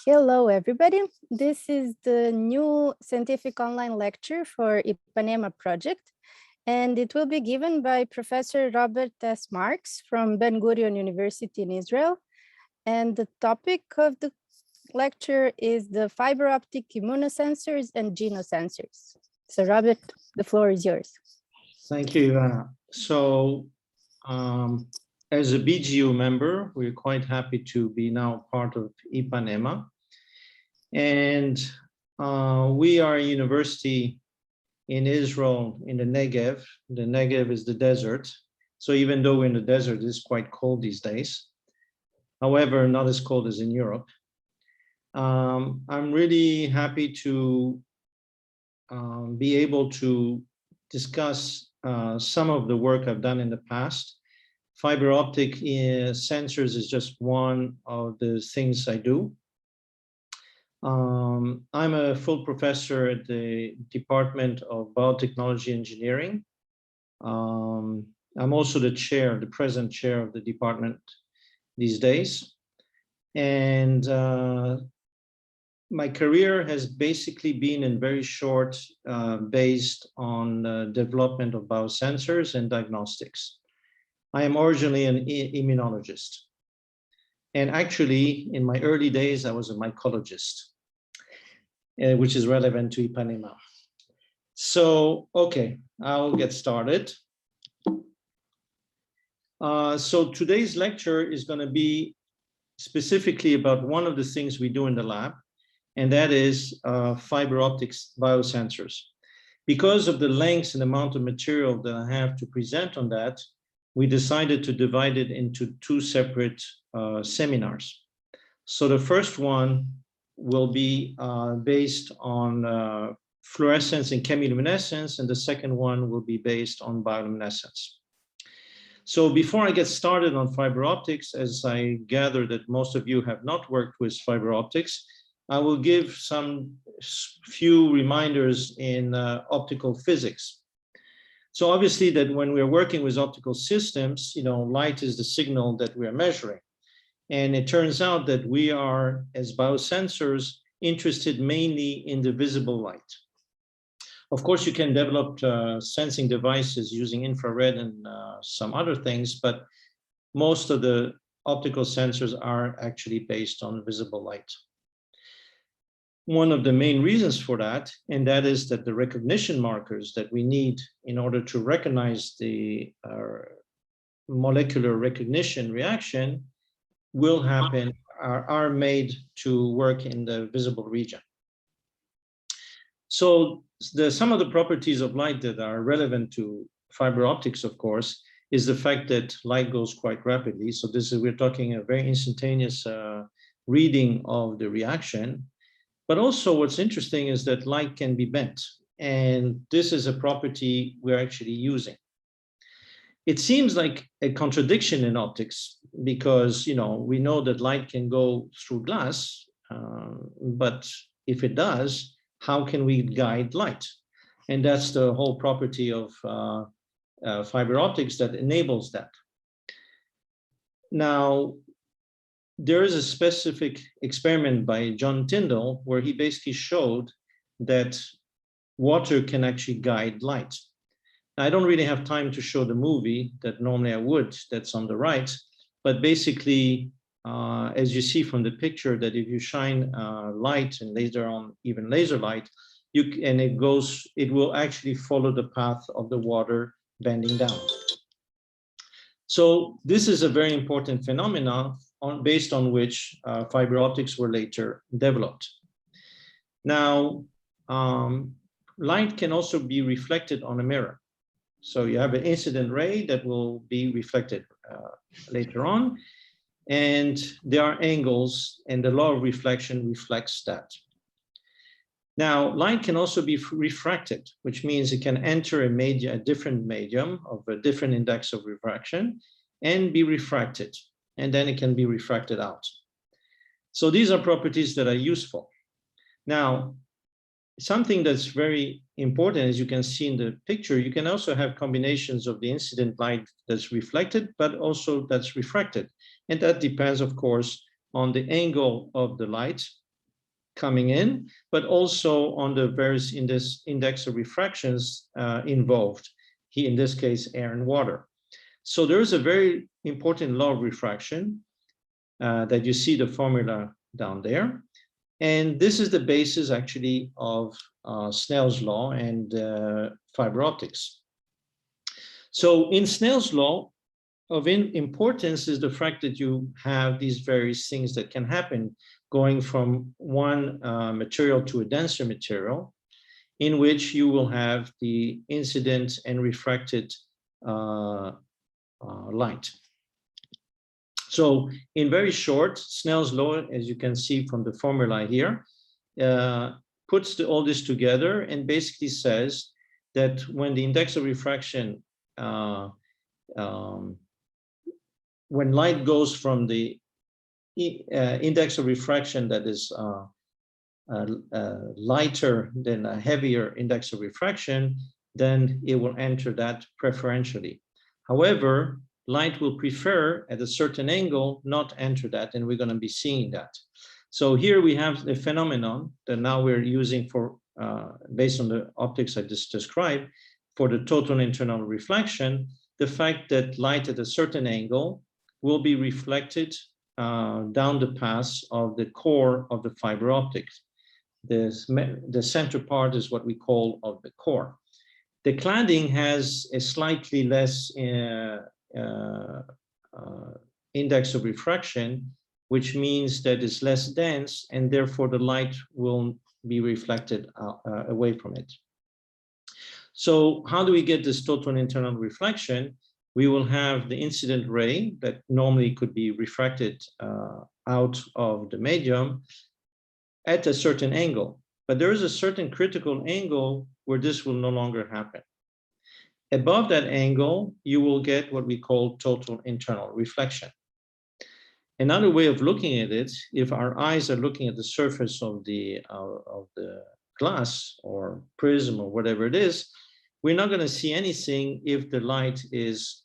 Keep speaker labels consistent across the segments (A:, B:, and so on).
A: Hello, everybody. This is the new scientific online lecture for Ipanema project, and it will be given by Professor Robert S. Marks from Ben Gurion University in Israel. And the topic of the lecture is the fiber-optic immunosensors and genosensors. So Robert, the floor is yours.
B: Thank you, Ivana. So as a BGU member, we're quite happy to be now part of Ipanema. And we are a university in Israel in the Negev. The Negev is the desert. So even though we're in the desert, it's quite cold these days. However, not as cold as in Europe. I'm really happy to be able to discuss some of the work I've done in the past. Fiber optic sensors is just one of the things I do. I'm a full professor at the Department of Biotechnology Engineering. I'm also the present chair of the department these days. And my career has basically been in very short, based on development of biosensors and diagnostics. I am originally an immunologist. And actually, in my early days, I was a mycologist, which is relevant to Ipanema. So, okay, I'll get started. So today's lecture is going to be specifically about one of the things we do in the lab, and that is fiber optics biosensors. Because of the length and amount of material that I have to present on that, we decided to divide it into two separate seminars. So the first one will be based on fluorescence and chemiluminescence, and the second one will be based on bioluminescence. So before I get started on fiber optics, as I gather that most of you have not worked with fiber optics, I will give some few reminders in optical physics. So obviously that when we're working with optical systems, light is the signal that we're measuring. And it turns out that we are, as biosensors, interested mainly in the visible light. Of course, you can develop sensing devices using infrared and some other things, but most of the optical sensors are actually based on visible light. One of the main reasons for that, and that is that the recognition markers that we need in order to recognize the molecular recognition reaction will happen, are made to work in the visible region. So some of the properties of light that are relevant to fiber optics, of course, is the fact that light goes quite rapidly. So we're talking a very instantaneous reading of the reaction. But also what's interesting is that light can be bent. And this is a property we're actually using. It seems like a contradiction in optics because, we know that light can go through glass, but if it does, how can we guide light? And that's the whole property of fiber optics that enables that. Now, there is a specific experiment by John Tyndall where he basically showed that water can actually guide light. Now, I don't really have time to show the movie that normally I would, that's on the right, but basically, as you see from the picture, that if you shine light and later on even laser light, it will actually follow the path of the water bending down. So this is a very important phenomenon based on which fiber optics were later developed. Now, light can also be reflected on a mirror. So you have an incident ray that will be reflected later on, and there are angles, and the law of reflection reflects that. Now, light can also be refracted, which means it can enter a different medium of a different index of refraction and be refracted, and then it can be refracted out. So these are properties that are useful. Now, something that's very important, as you can see in the picture, you can also have combinations of the incident light that's reflected, but also that's refracted. And that depends, of course, on the angle of the light coming in, but also on the various index of refractions involved, here in this case, air and water. So there's a very important law of refraction that you see the formula down there. And this is the basis actually of Snell's law and fiber optics. So in Snell's law, of importance is the fact that you have these various things that can happen going from one material to a denser material, in which you will have the incident and refracted light. So in very short, Snell's law, as you can see from the formula here, puts all this together and basically says that when the index of refraction, when light goes from the index of refraction that is lighter than a heavier index of refraction, then it will enter that preferentially. However, light will prefer at a certain angle not enter that, and we're going to be seeing that. So here we have the phenomenon that now we're using for, based on the optics I just described, for the total internal reflection, the fact that light at a certain angle will be reflected down the path of the core of the fiber optic. The center part is what we call of the core. The cladding has a slightly less index of refraction, which means that it's less dense, and therefore the light will be reflected away from it. So how do we get this total internal reflection? We will have the incident ray that normally could be refracted out of the medium at a certain angle, but there is a certain critical angle where this will no longer happen. Above that angle, you will get what we call total internal reflection. Another way of looking at it, if our eyes are looking at the surface of the glass or prism or whatever it is, we're not going to see anything if the light is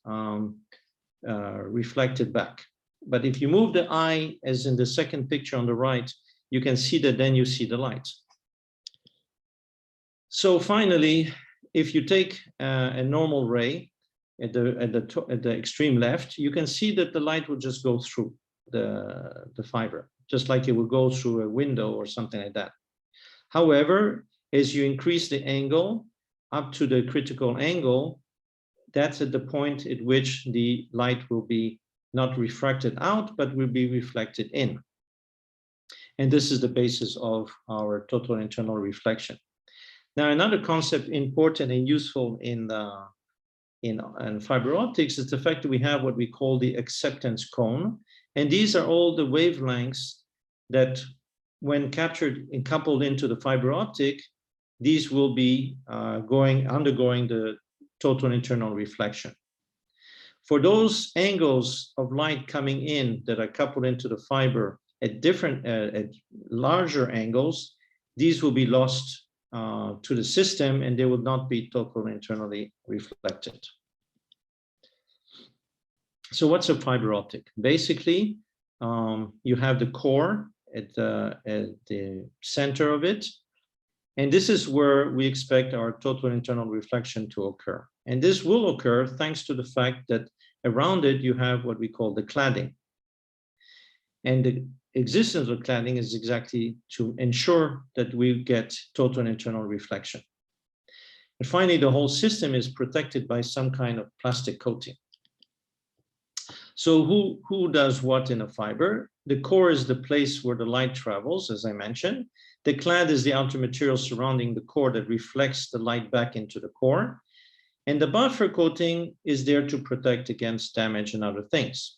B: reflected back. But if you move the eye, as in the second picture on the right, you can see that then you see the light. So finally, if you take a normal ray at the extreme left, you can see that the light will just go through the fiber, just like it will go through a window or something like that. However, as you increase the angle up to the critical angle, that's at the point at which the light will be not refracted out, but will be reflected in. And this is the basis of our total internal reflection. Now, another concept important and useful in fiber optics is the fact that we have what we call the acceptance cone. And these are all the wavelengths that, when captured and coupled into the fiber optic, these will be undergoing the total internal reflection. For those angles of light coming in that are coupled into the fiber at different, at larger angles, these will be lost to the system and they will not be totally internally reflected. So what's a fiber optic? Basically, you have the core at the center of it. And this is where we expect our total internal reflection to occur. And this will occur thanks to the fact that around it, you have what we call the cladding. And the existence of cladding is exactly to ensure that we get total internal reflection. And finally, the whole system is protected by some kind of plastic coating. So who does what in a fiber? The core is the place where the light travels, as I mentioned. The clad is the outer material surrounding the core that reflects the light back into the core. And the buffer coating is there to protect against damage and other things.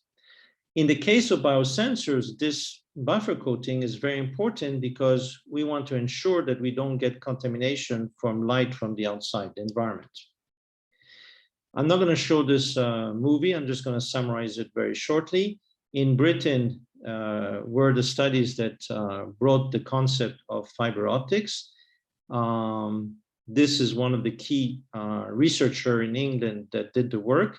B: In the case of biosensors, this buffer coating is very important because we want to ensure that we don't get contamination from light from the outside environment. I'm not going to show this movie. I'm just going to summarize it very shortly. In Britain, were the studies that brought the concept of fiber optics. This is one of the key researcher in England that did the work.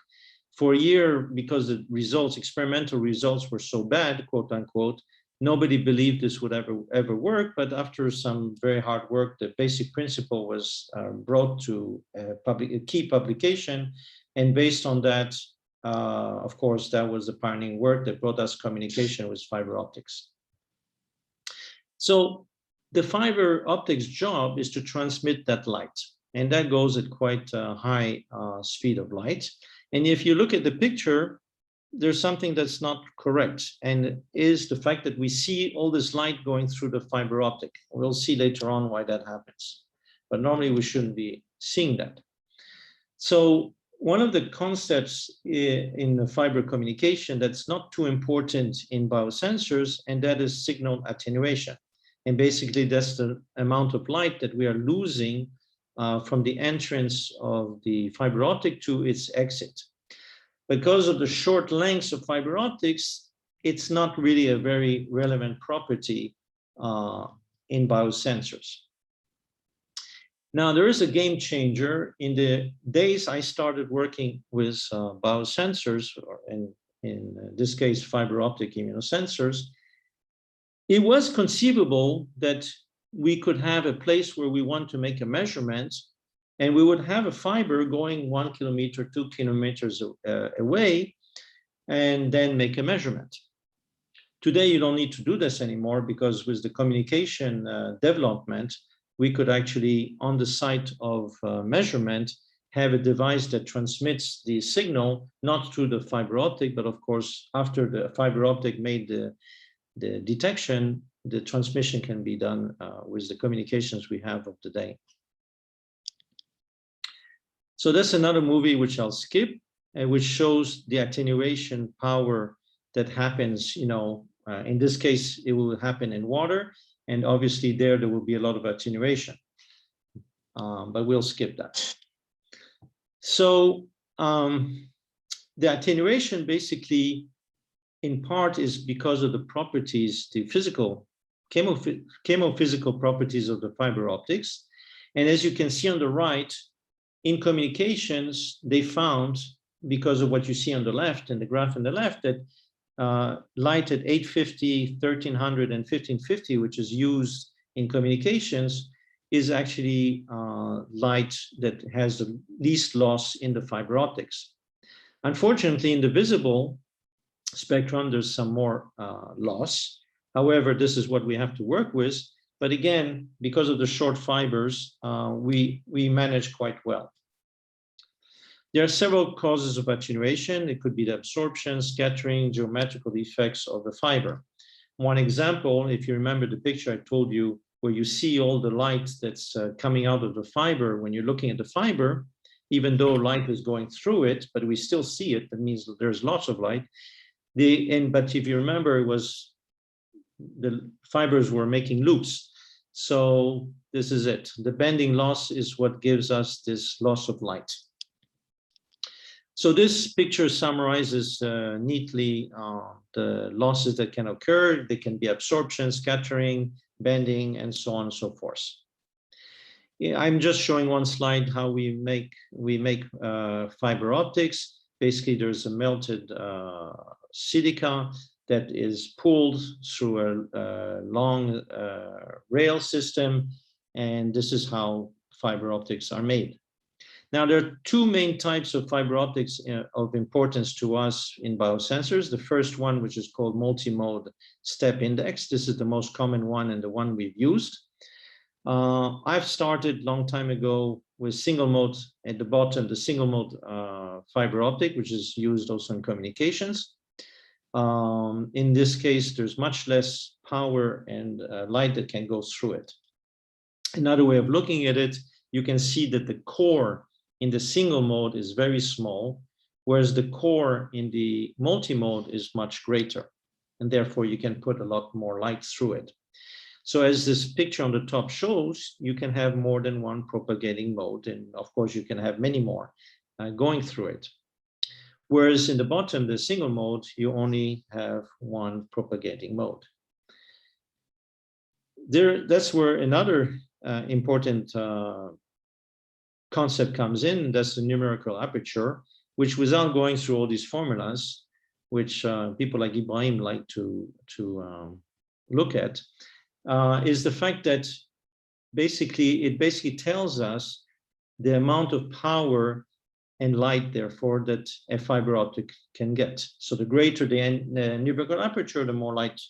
B: For a year, because the results, experimental results were so bad, quote unquote, nobody believed this would ever work. But after some very hard work, the basic principle was brought to a key publication. And based on that, of course, that was the pioneering work that brought us communication with fiber optics. So the fiber optics job is to transmit that light, and that goes at quite a high speed of light. And if you look at the picture, there's something that's not correct, and is the fact that we see all this light going through the fiber optic. We'll see later on why that happens, but normally we shouldn't be seeing that. So one of the concepts in the fiber communication that's not too important in biosensors, and that is signal attenuation. And basically that's the amount of light that we are losing from the entrance of the fiber optic to its exit. Because of the short lengths of fiber optics, it's not really a very relevant property in biosensors. Now, there is a game changer. In the days I started working with biosensors, or in this case, fiber optic immunosensors, it was conceivable that we could have a place where we want to make a measurement, and we would have a fiber going 1 kilometer, 2 kilometers away, and then make a measurement. Today, you don't need to do this anymore, because with the communication development, we could actually, on the site of measurement, have a device that transmits the signal, not through the fiber optic, but of course, after the fiber optic made the detection, the transmission can be done with the communications we have of the day. So that's another movie which I'll skip, which shows the attenuation power that happens, in this case, it will happen in water, and obviously there will be a lot of attenuation, but we'll skip that. So the attenuation basically, in part, is because of the properties, the physical, chemophysical properties of the fiber optics. And as you can see on the right, in communications, they found, because of what you see on the left, in the graph on the left, that light at 850, 1300, and 1550, which is used in communications, is actually light that has the least loss in the fiber optics. Unfortunately, in the visible spectrum, there's some more loss. However, this is what we have to work with. But again, because of the short fibers, we manage quite well. There are several causes of attenuation. It could be the absorption, scattering, geometrical effects of the fiber. One example, if you remember the picture I told you, where you see all the light that's coming out of the fiber, when you're looking at the fiber, even though light is going through it, but we still see it, that means that there's lots of light. But if you remember, it was the fibers were making loops. So this is it. The bending loss is what gives us this loss of light. So this picture summarizes neatly the losses that can occur. They can be absorption, scattering, bending, and so on and so forth. I'm just showing one slide how we make fiber optics. Basically, there's a melted silica that is pulled through a long rail system, and this is how fiber optics are made. Now, there are two main types of fiber optics of importance to us in biosensors. The first one, which is called multi-mode step index. This is the most common one and the one we've used. I've started a long time ago with single mode at the bottom, the single mode fiber optic, which is used also in communications. In this case, there's much less power and light that can go through it. Another way of looking at it, you can see that the core in the single mode is very small, whereas the core in the multi-mode is much greater, and therefore you can put a lot more light through it. So as this picture on the top shows, you can have more than one propagating mode, and of course you can have many more going through it. Whereas in the bottom, the single mode, you only have one propagating mode. That's where another important concept comes in. That's the numerical aperture, which, without going through all these formulas, which people like Ibrahim like to look at, is the fact that it tells us the amount of power and light, therefore, that a fiber optic can get. So the greater the numerical aperture, the more light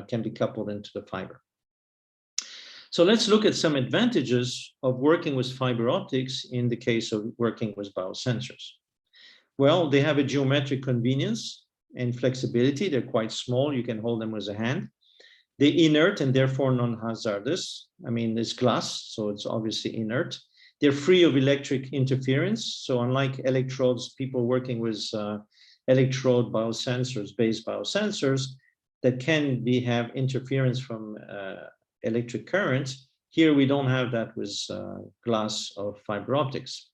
B: can be coupled into the fiber. So let's look at some advantages of working with fiber optics in the case of working with biosensors. Well, they have a geometric convenience and flexibility. They're quite small. You can hold them with a hand. They're inert and therefore non-hazardous. I mean, it's glass, so it's obviously inert. They're free of electric interference. So unlike electrodes, people working with electrode biosensors, based biosensors, that can have interference from electric current, here we don't have that with glass of fiber optics.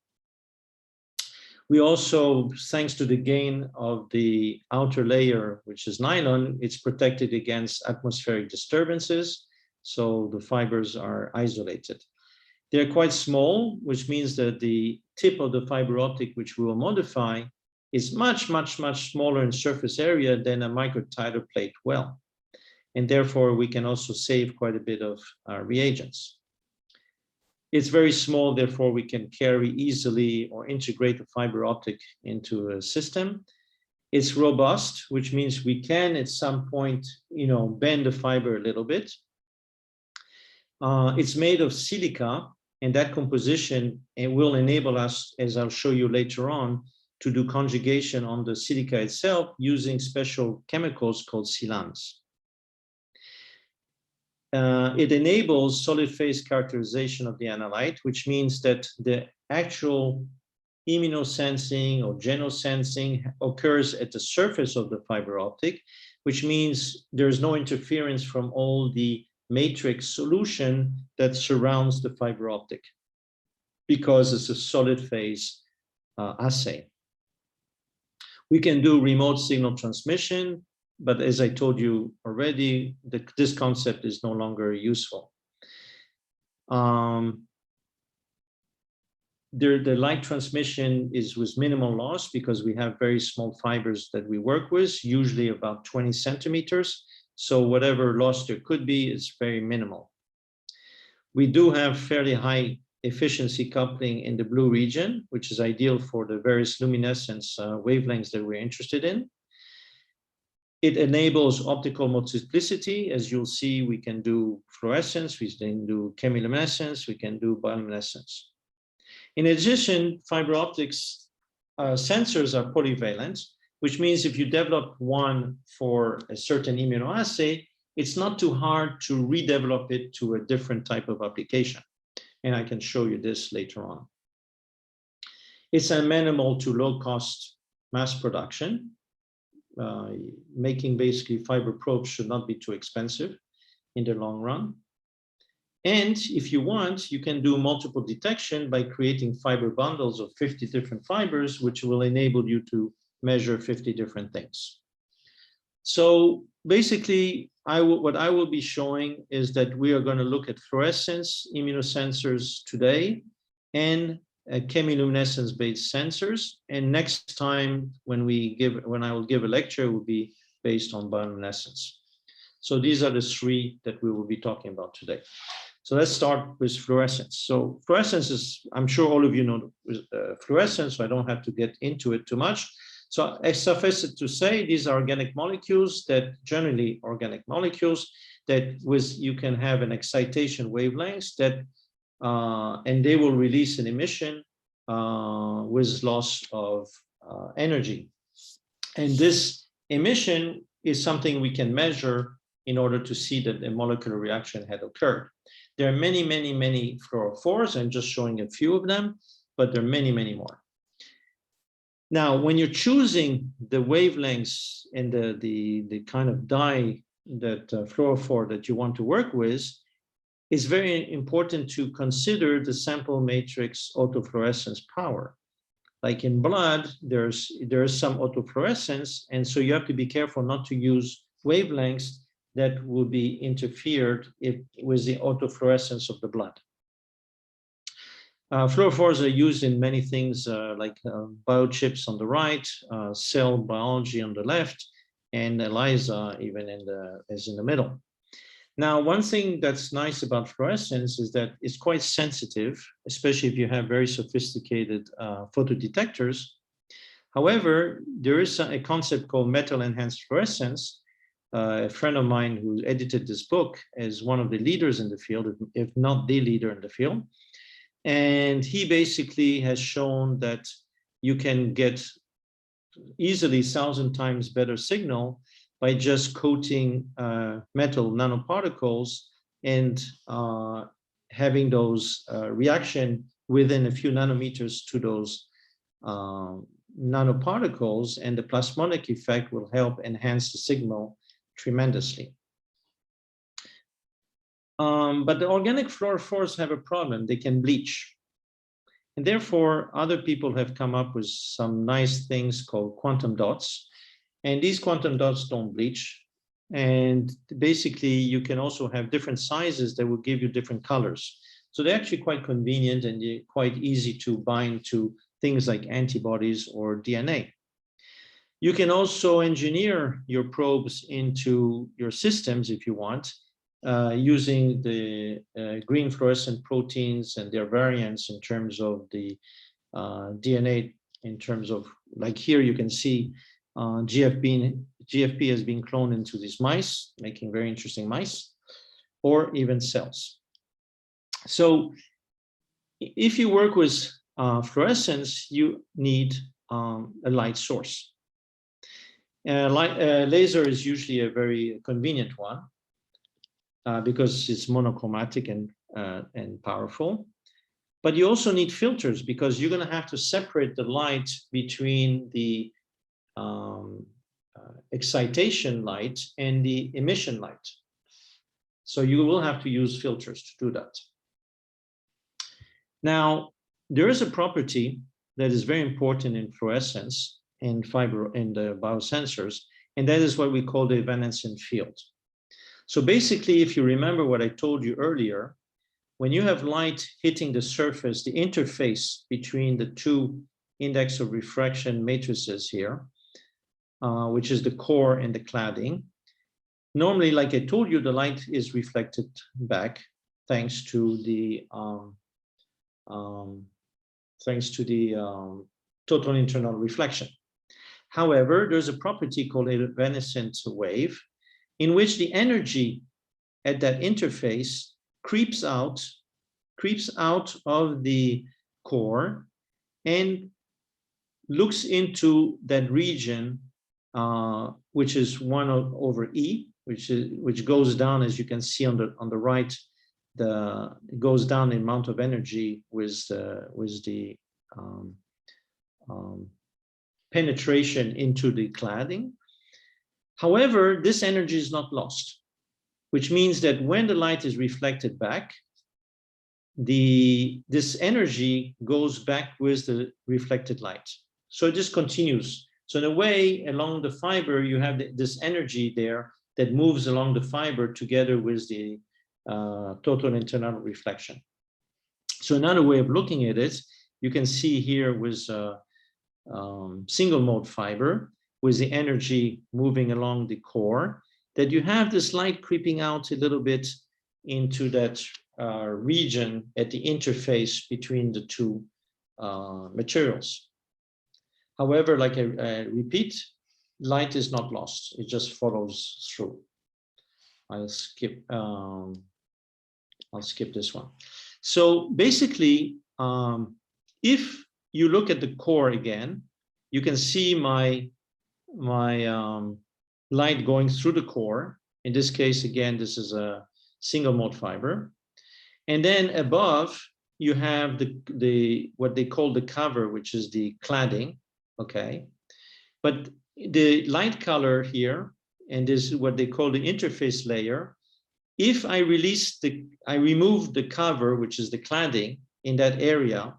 B: We also, thanks to the gain of the outer layer, which is nylon, it's protected against atmospheric disturbances, so the fibers are isolated. They're quite small, which means that the tip of the fiber optic, which we will modify, is much, much, much smaller in surface area than a microtiter plate well. And therefore, we can also save quite a bit of reagents. It's very small, therefore, we can carry easily or integrate the fiber optic into a system. It's robust, which means we can, at some point, bend the fiber a little bit. It's made of silica, and that composition will enable us, as I'll show you later on, to do conjugation on the silica itself using special chemicals called sealants. It enables solid phase characterization of the analyte, which means that the actual immunosensing or genosensing occurs at the surface of the fiber optic, which means there's no interference from all the matrix solution that surrounds the fiber optic, because it's a solid phase assay. We can do remote signal transmission, but as I told you already, this concept is no longer useful. The light transmission is with minimal loss because we have very small fibers that we work with, usually about 20 centimeters. So whatever loss there could be is very minimal. We do have fairly high efficiency coupling in the blue region, which is ideal for the various luminescence wavelengths that we're interested in. It enables optical multiplicity. As you'll see, we can do fluorescence, we can do chemiluminescence, we can do bioluminescence. In addition, fiber optics sensors are polyvalent, which means if you develop one for a certain immunoassay, it's not too hard to redevelop it to a different type of application. And I can show you this later on. It's amenable to low-cost mass production. Making basically fiber probes should not be too expensive in the long run. And if you want, you can do multiple detection by creating fiber bundles of 50 different fibers, which will enable you to measure 50 different things. So basically, what I will be showing is that we are going to look at fluorescence immunosensors today and chemiluminescence-based sensors. And next time when I will give a lecture, will be based on bioluminescence. So these are the three that we will be talking about today. So let's start with fluorescence. So fluorescence is, I'm sure all of you know fluorescence, so I don't have to get into it too much. So suffice it to say, these are organic molecules generally you can have an excitation wavelengths that and they will release an emission with loss of energy. And this emission is something we can measure in order to see that a molecular reaction had occurred. There are many, many, many fluorophores. I'm just showing a few of them, but there are many, many more. Now, when you're choosing the wavelengths and the kind of dye that fluorophore that you want to work with, it's very important to consider the sample matrix autofluorescence power. Like in blood, there is some autofluorescence, and so you have to be careful not to use wavelengths that will be interfered with the autofluorescence of the blood. Fluorophores are used in many things like biochips on the right, cell biology on the left, and ELISA even is in the middle. Now, one thing that's nice about fluorescence is that it's quite sensitive, especially if you have very sophisticated photodetectors. However, there is a concept called metal-enhanced fluorescence. A friend of mine who edited this book is one of the leaders in the field, if not the leader in the field. And he basically has shown that you can get easily 1,000 times better signal by just coating metal nanoparticles and having those reaction within a few nanometers to those nanoparticles, and the plasmonic effect will help enhance the signal tremendously. But the organic fluorophores have a problem. They can bleach. And therefore, other people have come up with some nice things called quantum dots. And these quantum dots don't bleach. And basically, you can also have different sizes that will give you different colors. So they're actually quite convenient and quite easy to bind to things like antibodies or DNA. You can also engineer your probes into your systems if you want, using the green fluorescent proteins and their variants in terms of the DNA, in terms of, like here you can see GFP has been cloned into these mice, making very interesting mice, or even cells. So if you work with fluorescence, you need a light source. Laser is usually a very convenient one because it's monochromatic and powerful. But you also need filters because you're going to have to separate the light between the excitation light and the emission light. So you will have to use filters to do that. Now, there is a property that is very important in fluorescence and fiber in the biosensors, and that is what we call the evanescent field. So basically, if you remember what I told you earlier, when you have light hitting the surface, the interface between the two index of refraction matrices here, which is the core and the cladding, normally, like I told you, the light is reflected back thanks to the total internal reflection. However, there's a property called a evanescent wave, in which the energy at that interface creeps out of the core and looks into that region, which is 1 over E, which goes down, as you can see on the right. It goes down the amount of energy with the penetration into the cladding. However, this energy is not lost, which means that when the light is reflected back, this energy goes back with the reflected light. So it just continues. So in a way, along the fiber, you have this energy there that moves along the fiber together with the total internal reflection. So another way of looking at it, you can see here with single mode fiber, with the energy moving along the core, that you have this light creeping out a little bit into that region at the interface between the two materials. However, like I repeat, light is not lost. It just follows through. I'll skip this one. So basically, if you look at the core again, you can see my light going through the core. In this case, again, this is a single mode fiber. And then above, you have the what they call the cover, which is the cladding, okay? But the light color here, and this is what they call the interface layer. If I remove the cover, which is the cladding in that area,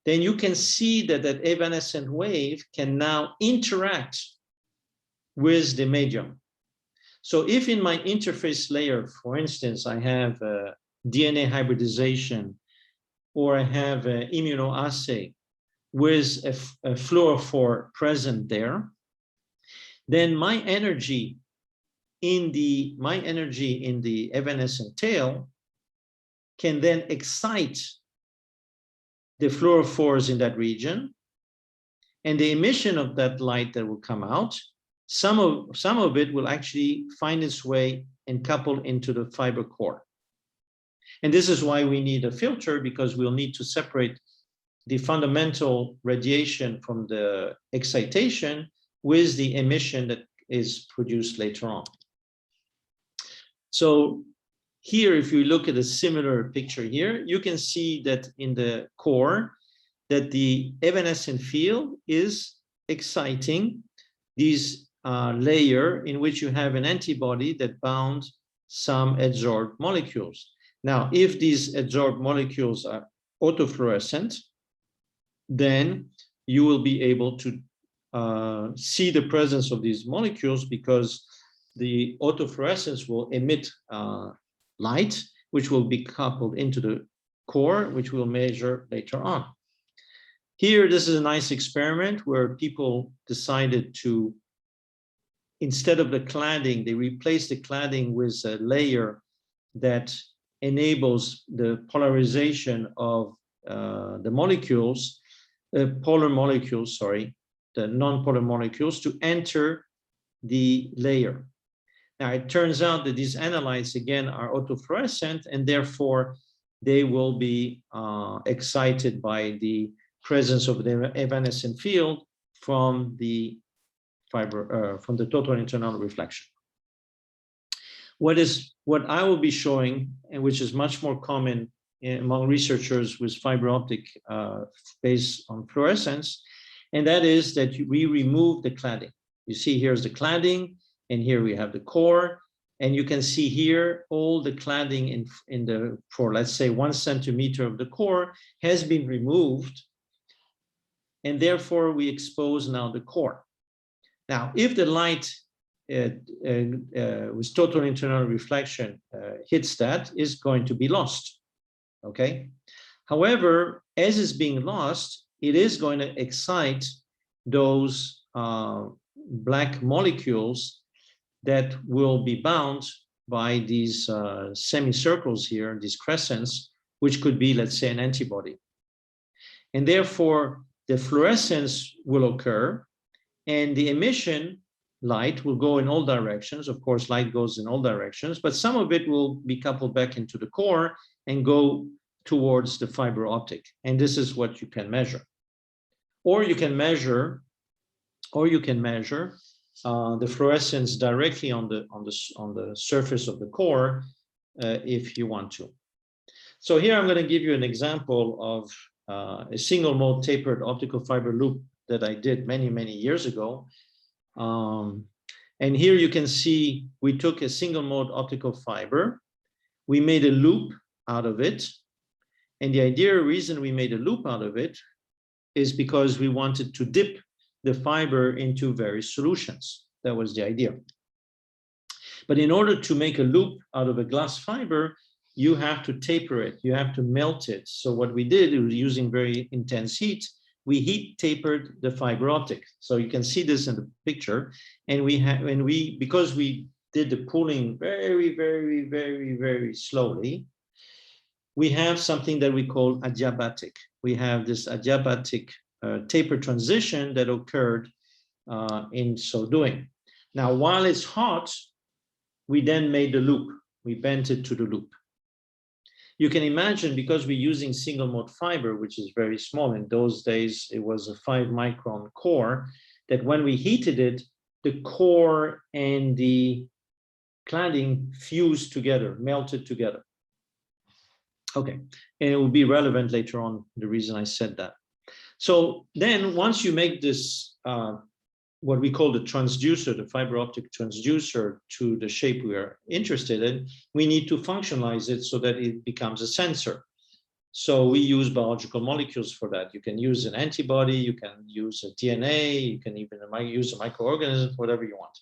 B: then you can see that that evanescent wave can now interact with the medium. So if in my interface layer, for instance, I have DNA hybridization or I have an immunoassay with a fluorophore present there, then my energy in the evanescent tail can then excite the fluorophores in that region, and the emission of that light that will come out, some of it will actually find its way and couple into the fiber core. And this is why we need a filter, because we'll need to separate the fundamental radiation from the excitation with the emission that is produced later on. So here, if you look at a similar picture here, you can see that in the core, that the evanescent field is exciting these layer in which you have an antibody that bound some adsorbed molecules. Now, if these adsorbed molecules are autofluorescent, then you will be able to see the presence of these molecules, because the autofluorescence will emit light, which will be coupled into the core, which we'll measure later on. Here, this is a nice experiment where people decided to, instead of the cladding, they replaced the cladding with a layer that enables the polarization of the molecules, polar molecules, sorry, the non-polar molecules to enter the layer. Now, it turns out that these analytes, again, are autofluorescent, and therefore they will be excited by the presence of the evanescent field from the from the total internal reflection. What I will be showing, and which is much more common among researchers with fiber optic based on fluorescence, and that is that we remove the cladding. You see, here's the cladding, and here we have the core, and you can see here all the cladding for let's say 1 centimeter of the core has been removed, and therefore we expose now the core. Now, if the light with total internal reflection hits that, is going to be lost, okay? However, as it's being lost, it is going to excite those black molecules that will be bound by these semicircles here, these crescents, which could be, let's say, an antibody. And therefore, the fluorescence will occur, and the emission light will go in all directions. Of course, light goes in all directions, but some of it will be coupled back into the core and go towards the fiber optic. And this is what you can measure. Or you can measure the fluorescence directly on the surface of the core if you want to. So here I'm going to give you an example of a single mode tapered optical fiber loop that I did many, many years ago. And here you can see we took a single mode optical fiber, we made a loop out of it. And the reason we made a loop out of it is because we wanted to dip the fiber into various solutions. That was the idea. But in order to make a loop out of a glass fiber, you have to taper it, you have to melt it. So what we did was, using very intense heat, we heat tapered the fiber optic. So you can see this in the picture. And because we did the pooling very, very, very, very slowly, we have something that we call adiabatic. We have this adiabatic taper transition that occurred in so doing. Now, while it's hot, we then made the loop. We bent it to the loop. You can imagine, because we're using single mode fiber, which is very small, in those days it was a 5 micron core, that when we heated it, the core and the cladding fused together, melted together. Okay, and it will be relevant later on, the reason I said that. So then once you make this, what we call the transducer, the fiber optic transducer to the shape we are interested in, we need to functionalize it so that it becomes a sensor. So we use biological molecules for that. You can use an antibody, you can use a DNA, you can even use a microorganism, whatever you want.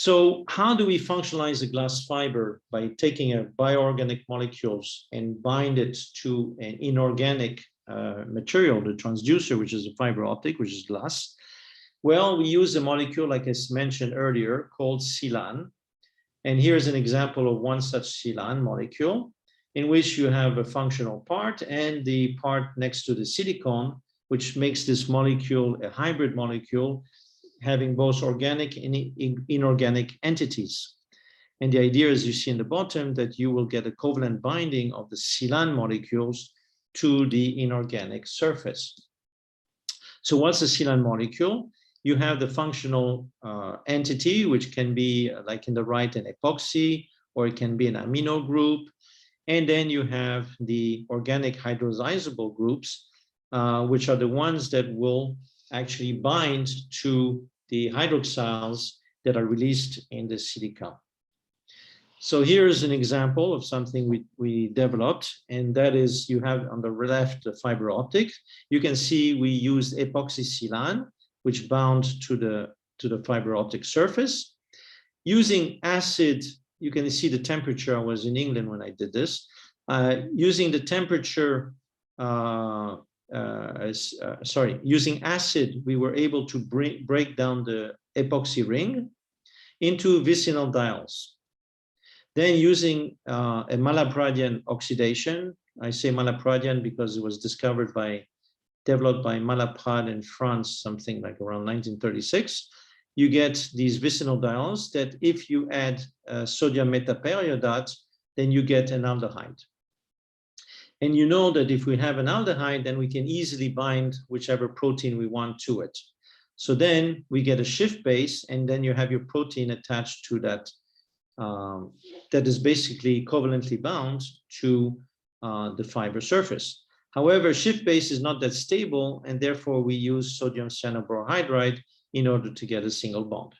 B: So how do we functionalize a glass fiber? By taking a bioorganic molecules and bind it to an inorganic material, the transducer, which is a fiber optic, which is glass. Well, we use a molecule, like I mentioned earlier, called Sealant. And here's an example of one such Sealant molecule, in which you have a functional part and the part next to the silicon, which makes this molecule a hybrid molecule, having both organic and inorganic entities. And the idea, as you see in the bottom, that you will get a covalent binding of the Sealant molecules to the inorganic surface. So what's a Sealant molecule? You have the functional entity, which can be, like in the right, an epoxy, or it can be an amino group. And then you have the organic hydrolyzable groups, which are the ones that will actually bind to the hydroxyls that are released in the silica. So here's an example of something we developed, and that is, you have on the left the fiber optic. You can see we used epoxy Sealant, which bound to the fiber optic surface. Using acid, you can see the temperature. I was in England when I did this. Using the temperature, using acid, we were able to break down the epoxy ring into vicinal diols. Then using a Malabradian oxidation, I say Malabradian because it was developed by Malabrad in France, something like around 1936, you get these vicinal diols that if you add sodium metaperiodate, then you get an aldehyde. And you know that if we have an aldehyde, then we can easily bind whichever protein we want to it. So then we get a shift base, and then you have your protein attached to that, that is basically covalently bound to the fiber surface. However, shift base is not that stable, and therefore we use sodium cyanoborohydride in order to get a single bond.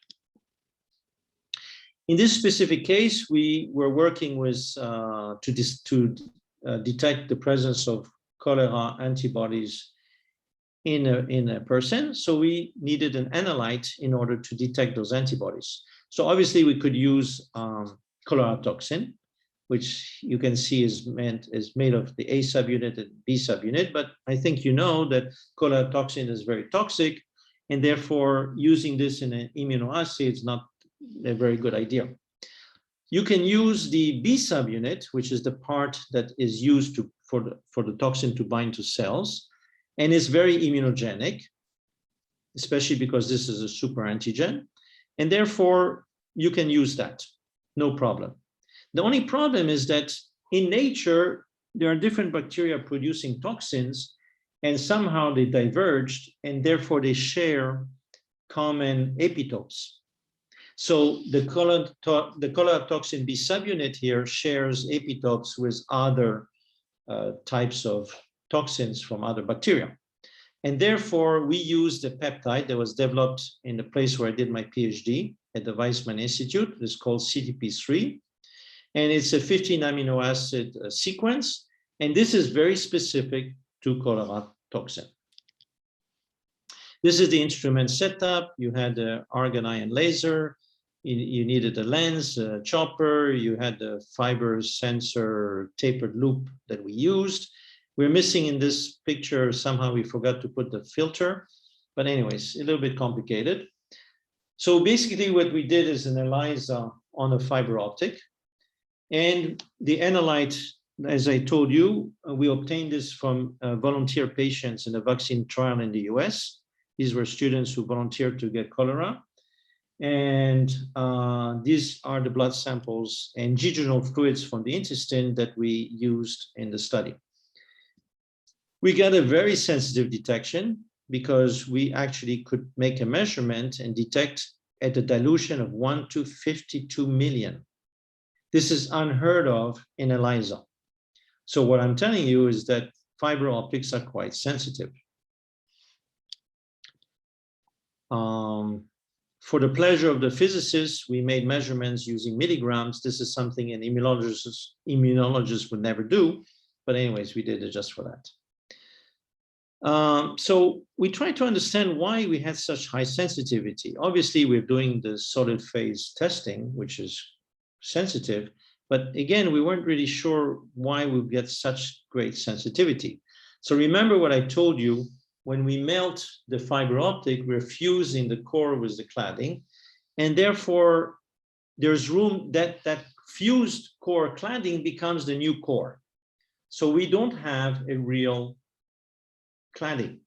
B: In this specific case, we were working with to detect the presence of cholera antibodies in a person. So we needed an analyte in order to detect those antibodies. So obviously we could use cholera toxin, which you can see is made of the A subunit and B subunit. But I think you know that cholera toxin is very toxic, and therefore using this in an immunoassay is not a very good idea. You can use the B subunit, which is the part that is used for the toxin to bind to cells, and is very immunogenic, especially because this is a super antigen, and therefore you can use that, no problem. The only problem is that in nature, there are different bacteria producing toxins, and somehow they diverged, and therefore they share common epitopes. So the cholera toxin B subunit here shares epitopes with other types of toxins from other bacteria. And therefore, we used a peptide that was developed in the place where I did my PhD at the Weizmann Institute. It's called CTP3. And it's a 15 amino acid sequence. And this is very specific to cholera toxin. This is the instrument setup. You had the argon ion laser. You needed a lens, a chopper. You had the fiber sensor tapered loop that we used. We're missing in this picture, somehow we forgot to put the filter. But anyways, a little bit complicated. So basically what we did is an ELISA on a fiber optic. And the analyte, as I told you, we obtained this from volunteer patients in a vaccine trial in the US. These were students who volunteered to get cholera. And these are the blood samples and jejunal fluids from the intestine that we used in the study. We got a very sensitive detection because we actually could make a measurement and detect at a dilution of 1 to 52 million. This is unheard of in ELISA. So what I'm telling you is that fiber optics are quite sensitive. For the pleasure of the physicists, we made measurements using milligrams. This is something an immunologist would never do. But anyways, we did it just for that. So we try to understand why we had such high sensitivity. Obviously, we're doing the solid phase testing, which is sensitive, but again, we weren't really sure why we get such great sensitivity. So remember what I told you, when we melt the fiber optic, we're fusing the core with the cladding, and therefore there's room that fused core cladding becomes the new core. So we don't have a real cladding,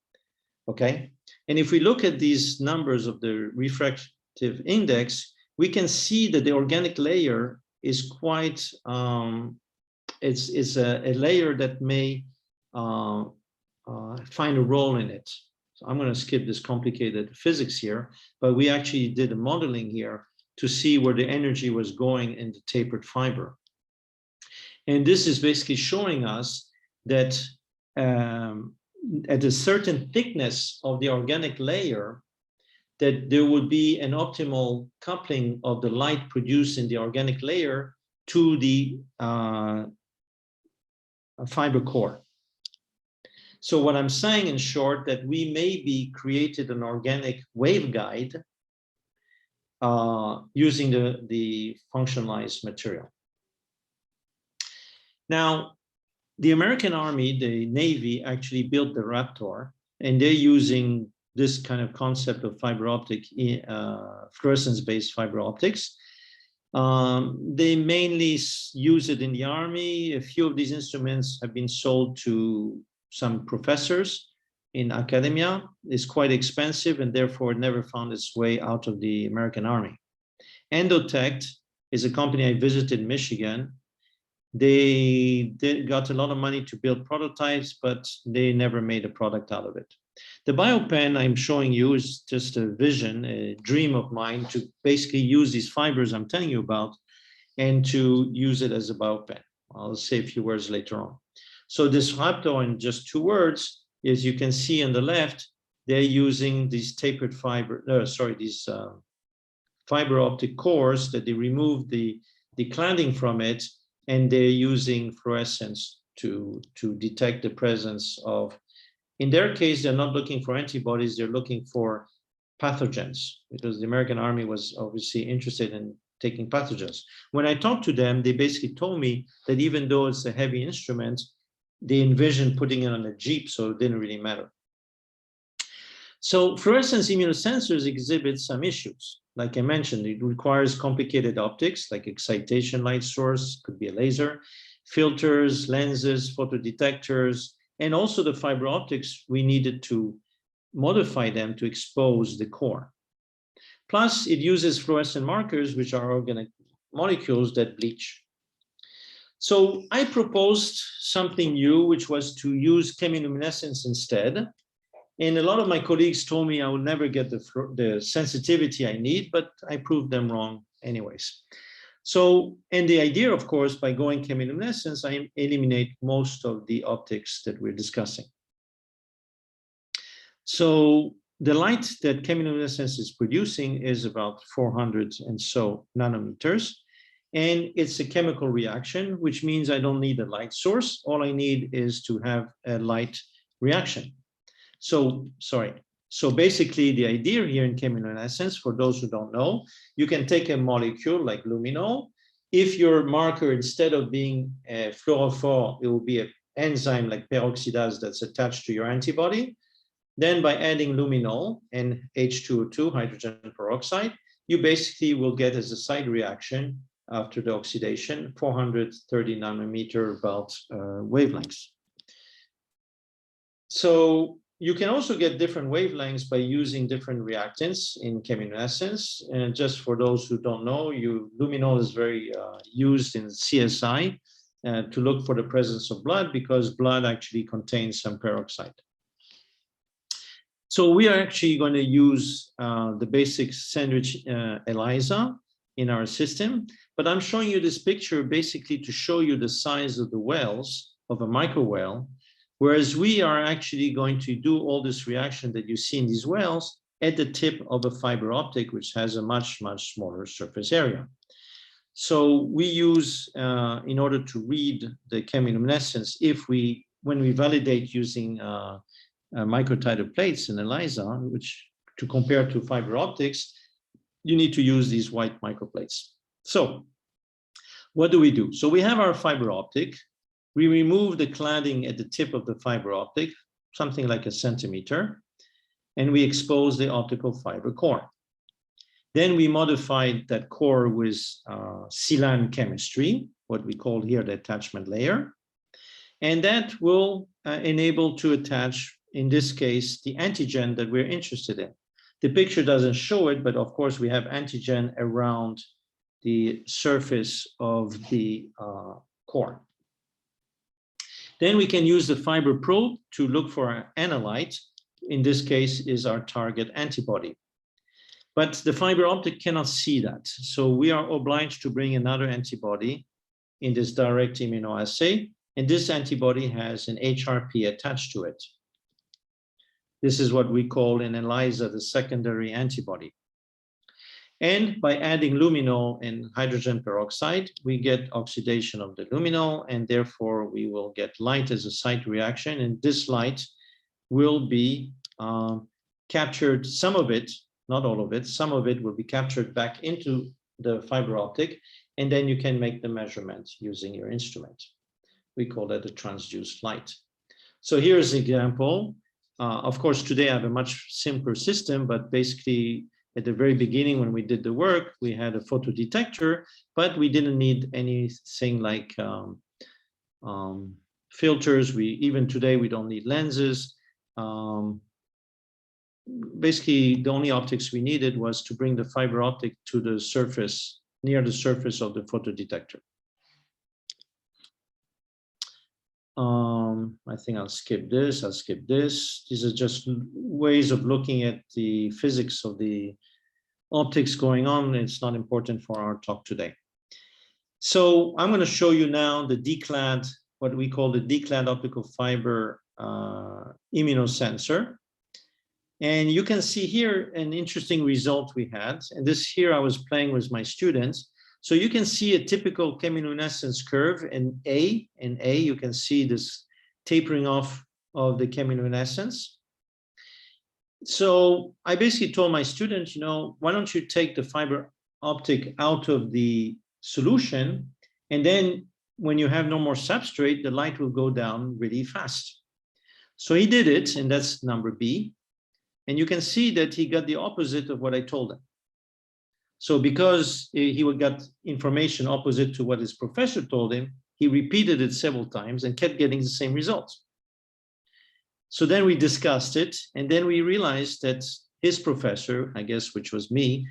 B: okay? And if we look at these numbers of the refractive index, we can see that the organic layer is quite, it's a layer that may find a role in it. So I'm going to skip this complicated physics here, but we actually did a modeling here to see where the energy was going in the tapered fiber. And this is basically showing us that at a certain thickness of the organic layer, that there would be an optimal coupling of the light produced in the organic layer to the fiber core. So what I'm saying in short, that we maybe created an organic waveguide using the functionalized material. Now, the American Army, the Navy, actually built the Raptor, and they're using this kind of concept of fiber optic, fluorescence-based fiber optics. They mainly use it in the Army. A few of these instruments have been sold to some professors in academia. It's quite expensive, and therefore it never found its way out of the American Army. Endotect is a company I visited in Michigan. They got a lot of money to build prototypes, but they never made a product out of it. The BioPen I'm showing you is just a vision, a dream of mine, to basically use these fibers I'm telling you about and to use it as a BioPen. I'll say a few words later on. So this Raptor, in just 2 words, is you can see on the left, they're using these tapered fiber, these fiber optic cores that they remove the cladding from it, and they're using fluorescence to detect the presence of, in their case, they're not looking for antibodies, they're looking for pathogens, because the American Army was obviously interested in taking pathogens. When I talked to them, they basically told me that even though it's a heavy instrument, they envisioned putting it on a Jeep, so it didn't really matter. So fluorescence immunosensors exhibit some issues. Like I mentioned, it requires complicated optics, like excitation light source, could be a laser, filters, lenses, photodetectors, and also the fiber optics, we needed to modify them to expose the core. Plus, it uses fluorescent markers, which are organic molecules that bleach. So I proposed something new, which was to use chemiluminescence instead. And a lot of my colleagues told me I would never get the sensitivity I need, but I proved them wrong anyways. So, and the idea, of course, by going chemiluminescence, I eliminate most of the optics that we're discussing. So the light that chemiluminescence is producing is about 400 and so nanometers. And it's a chemical reaction, which means I don't need a light source. All I need is to have a light reaction. So basically the idea here in chemiluminescence, for those who don't know, you can take a molecule like luminol. If your marker, instead of being a fluorophore, it will be an enzyme like peroxidase that's attached to your antibody. Then by adding luminol and H2O2, hydrogen peroxide, you basically will get as a side reaction after the oxidation, 430 nanometer about wavelengths. So you can also get different wavelengths by using different reactants in chemiluminescence. And just for those who don't know, luminol is very used in CSI to look for the presence of blood, because blood actually contains some peroxide. So we are actually going to use the basic sandwich ELISA in our system, but I'm showing you this picture basically to show you the size of the wells of a micro well, whereas we are actually going to do all this reaction that you see in these wells at the tip of a fiber optic, which has a much, much smaller surface area. So we use, in order to read the chemiluminescence, when we validate using microtidal plates in ELISA, which to compare to fiber optics, you need to use these white microplates. So what do? So we have our fiber optic. We remove the cladding at the tip of the fiber optic, something like a centimeter, and we expose the optical fiber core. Then we modified that core with Sealant chemistry, what we call here the attachment layer. And that will enable to attach, in this case, the antigen that we're interested in. The picture doesn't show it, but of course we have antigen around the surface of the core. Then we can use the fiber probe to look for an analyte. In this case is our target antibody. But the fiber optic cannot see that. So we are obliged to bring another antibody in this direct immunoassay. And this antibody has an HRP attached to it. This is what we call in ELISA the secondary antibody. And by adding luminol and hydrogen peroxide, we get oxidation of the luminol, and therefore we will get light as a site reaction. And this light will be captured, some of it, not all of it, some of it will be captured back into the fiber optic, and then you can make the measurement using your instrument. We call that a transduced light. So here's an example. Of course, today I have a much simpler system, but basically at the very beginning when we did the work, we had a photodetector, but we didn't need anything like filters. Even today, we don't need lenses. Basically, the only optics we needed was to bring the fiber optic to the surface, near the surface of the photodetector. I think I'll skip this, These are just ways of looking at the physics of the optics going on. It's not important for our talk today. So I'm going to show you now the declad, what we call the declad optical fiber immunosensor. And you can see here an interesting result we had. And this here I was playing with my students. So you can see a typical chemiluminescence curve in A. In A, you can see this tapering off of the chemiluminescence. So I basically told my students, why don't you take the fiber optic out of the solution, and then when you have no more substrate, the light will go down really fast. So he did it, and that's number B. And you can see that he got the opposite of what I told him. So because he got information opposite to what his professor told him, he repeated it several times and kept getting the same results. So then we discussed it, and then we realized that his professor, I guess, which was me,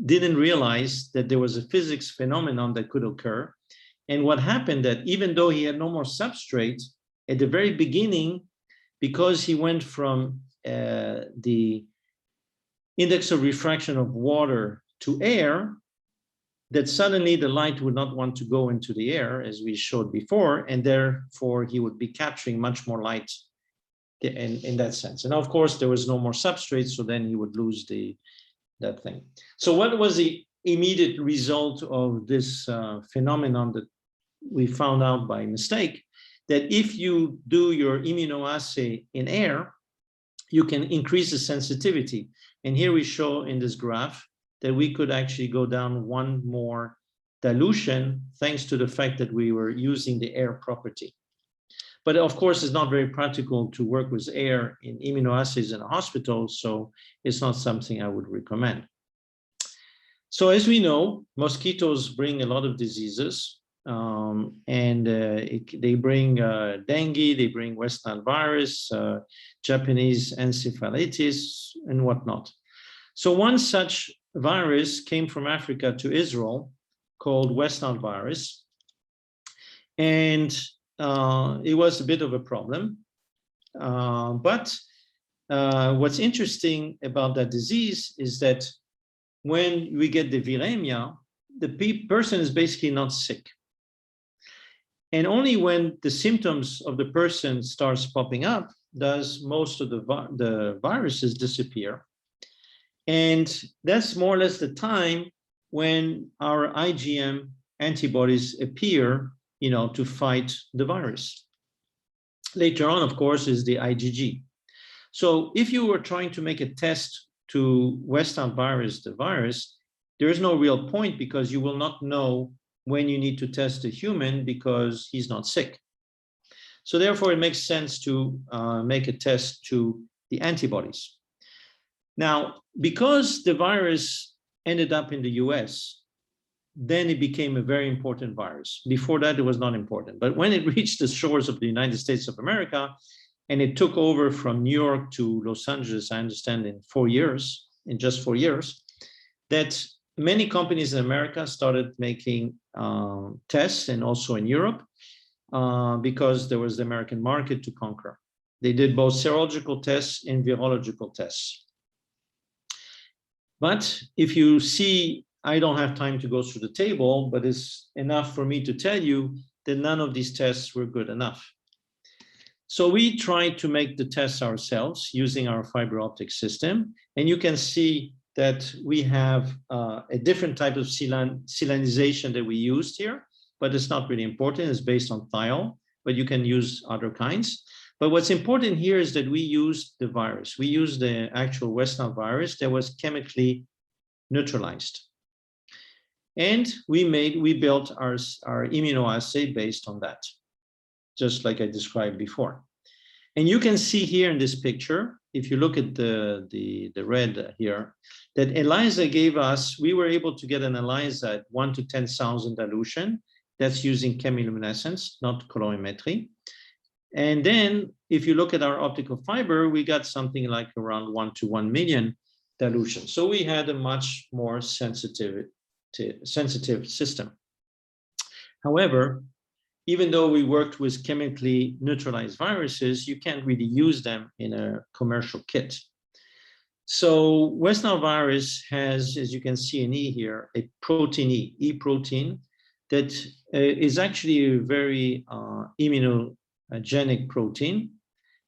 B: didn't realize that there was a physics phenomenon that could occur. And what happened that even though he had no more substrate, at the very beginning, because he went from the index of refraction of water to air, that suddenly the light would not want to go into the air, as we showed before, and therefore he would be capturing much more light in that sense. And of course, there was no more substrate, so then he would lose that thing. So what was the immediate result of this phenomenon that we found out by mistake? That if you do your immunoassay in air, you can increase the sensitivity. And here we show in this graph that we could actually go down one more dilution thanks to the fact that we were using the air property. But of course, it's not very practical to work with air in immunoassays in a hospital, so it's not something I would recommend. So as we know, mosquitoes bring a lot of diseases, they bring dengue, they bring West Nile virus, Japanese encephalitis, and whatnot. So one such virus came from Africa to Israel called West Nile virus. And it was a bit of a problem. But what's interesting about that disease is that when we get the viremia, the person is basically not sick. And only when the symptoms of the person starts popping up does most of the viruses disappear. And that's more or less the time when our IgM antibodies appear, to fight the virus. Later on, of course, is the IgG. So if you were trying to make a test to West Nile virus, the virus, there is no real point because you will not know when you need to test a human because he's not sick. So therefore, it makes sense to make a test to the antibodies. Now, because the virus ended up in the US, then it became a very important virus. Before that, it was not important. But when it reached the shores of the United States of America, and it took over from New York to Los Angeles, I understand, in 4 years, in just 4 years, that many companies in America started making tests, and also in Europe, because there was the American market to conquer. They did both serological tests and virological tests. But if you see, I don't have time to go through the table, but it's enough for me to tell you that none of these tests were good enough. So we tried to make the tests ourselves using our fiber optic system. And you can see that we have a different type of sealanization that we used here, but it's not really important. It's based on thiol, but you can use other kinds. But what's important here is that we used the virus. We used the actual West Nile virus that was chemically neutralized. And we built our immunoassay based on that, just like I described before. And you can see here in this picture, if you look at the red here, that ELISA gave us, we were able to get an ELISA at 1 to 10,000 dilution. That's using chemiluminescence, not colorimetry. And then if you look at our optical fiber, we got something like around 1 to 1 million dilution. So we had a much more sensitive system. However, even though we worked with chemically neutralized viruses, you can't really use them in a commercial kit. So West Nile virus has, as you can see in E here, a protein E protein that is actually a very immunogenic protein.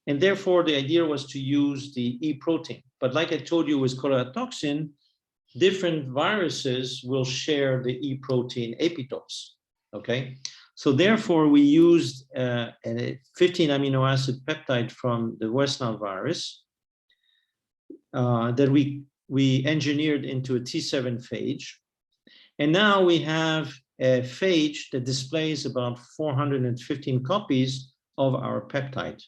B: And therefore, the idea was to use the E protein. But like I told you with cholera toxin, different viruses will share the E protein epitopes, okay? So therefore, we used a 15 amino acid peptide from the West Nile virus that we engineered into a T7 phage. And now we have a phage that displays about 415 copies of our peptide.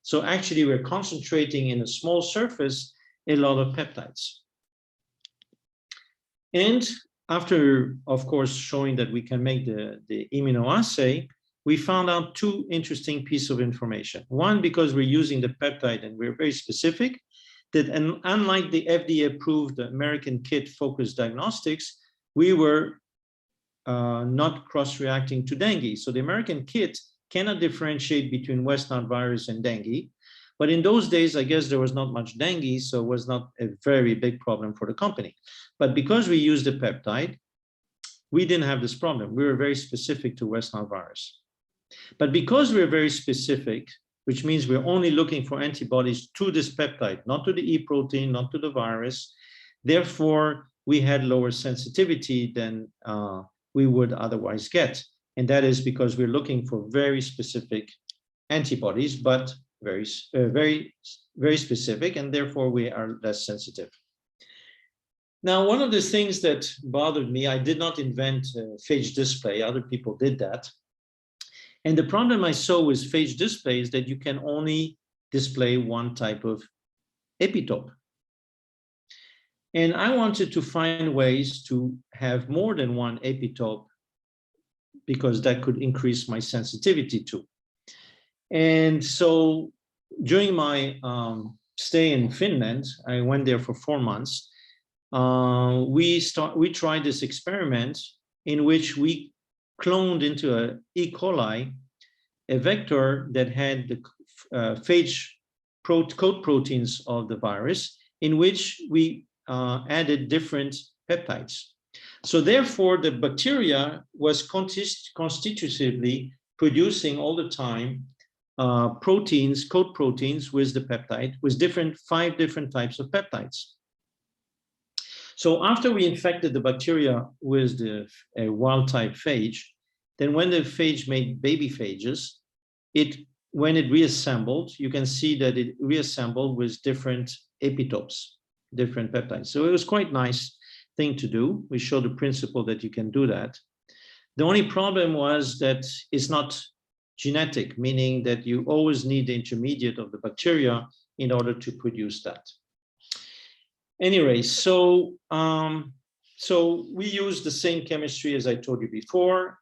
B: So actually, we're concentrating in a small surface a lot of peptides. And after, of course, showing that we can make the immunoassay, we found out two interesting pieces of information. One, because we're using the peptide and we're very specific, that unlike the FDA-approved American kit focused diagnostics, we were not cross-reacting to dengue. So the American kit cannot differentiate between West Nile virus and dengue. But in those days, I guess there was not much dengue, so it was not a very big problem for the company. But because we used the peptide, we didn't have this problem. We were very specific to West Nile virus. But because we're very specific, which means we're only looking for antibodies to this peptide, not to the E protein, not to the virus, therefore, we had lower sensitivity than we would otherwise get. And that is because we're looking for very specific antibodies, but very specific, and therefore we are less sensitive. Now, one of the things that bothered me, I did not invent phage display, other people did that. And the problem I saw with phage display is that you can only display one type of epitope. And I wanted to find ways to have more than one epitope because that could increase my sensitivity too. And so during my stay in Finland, I went there for 4 months. We tried this experiment in which we cloned into an E. coli a vector that had the phage coat proteins of the virus, in which we added different peptides. So therefore, the bacteria was constitutively producing all the time proteins, coat proteins with the peptide, with 5 different types of peptides. So after we infected the bacteria with the wild type phage, then when the phage made baby phages, it when it reassembled, you can see that it reassembled with different epitopes, different peptides. So it was quite nice thing to do. We showed the principle that you can do that. The only problem was that it's not genetic, meaning that you always need the intermediate of the bacteria in order to produce that. Anyway, so we use the same chemistry as I told you before,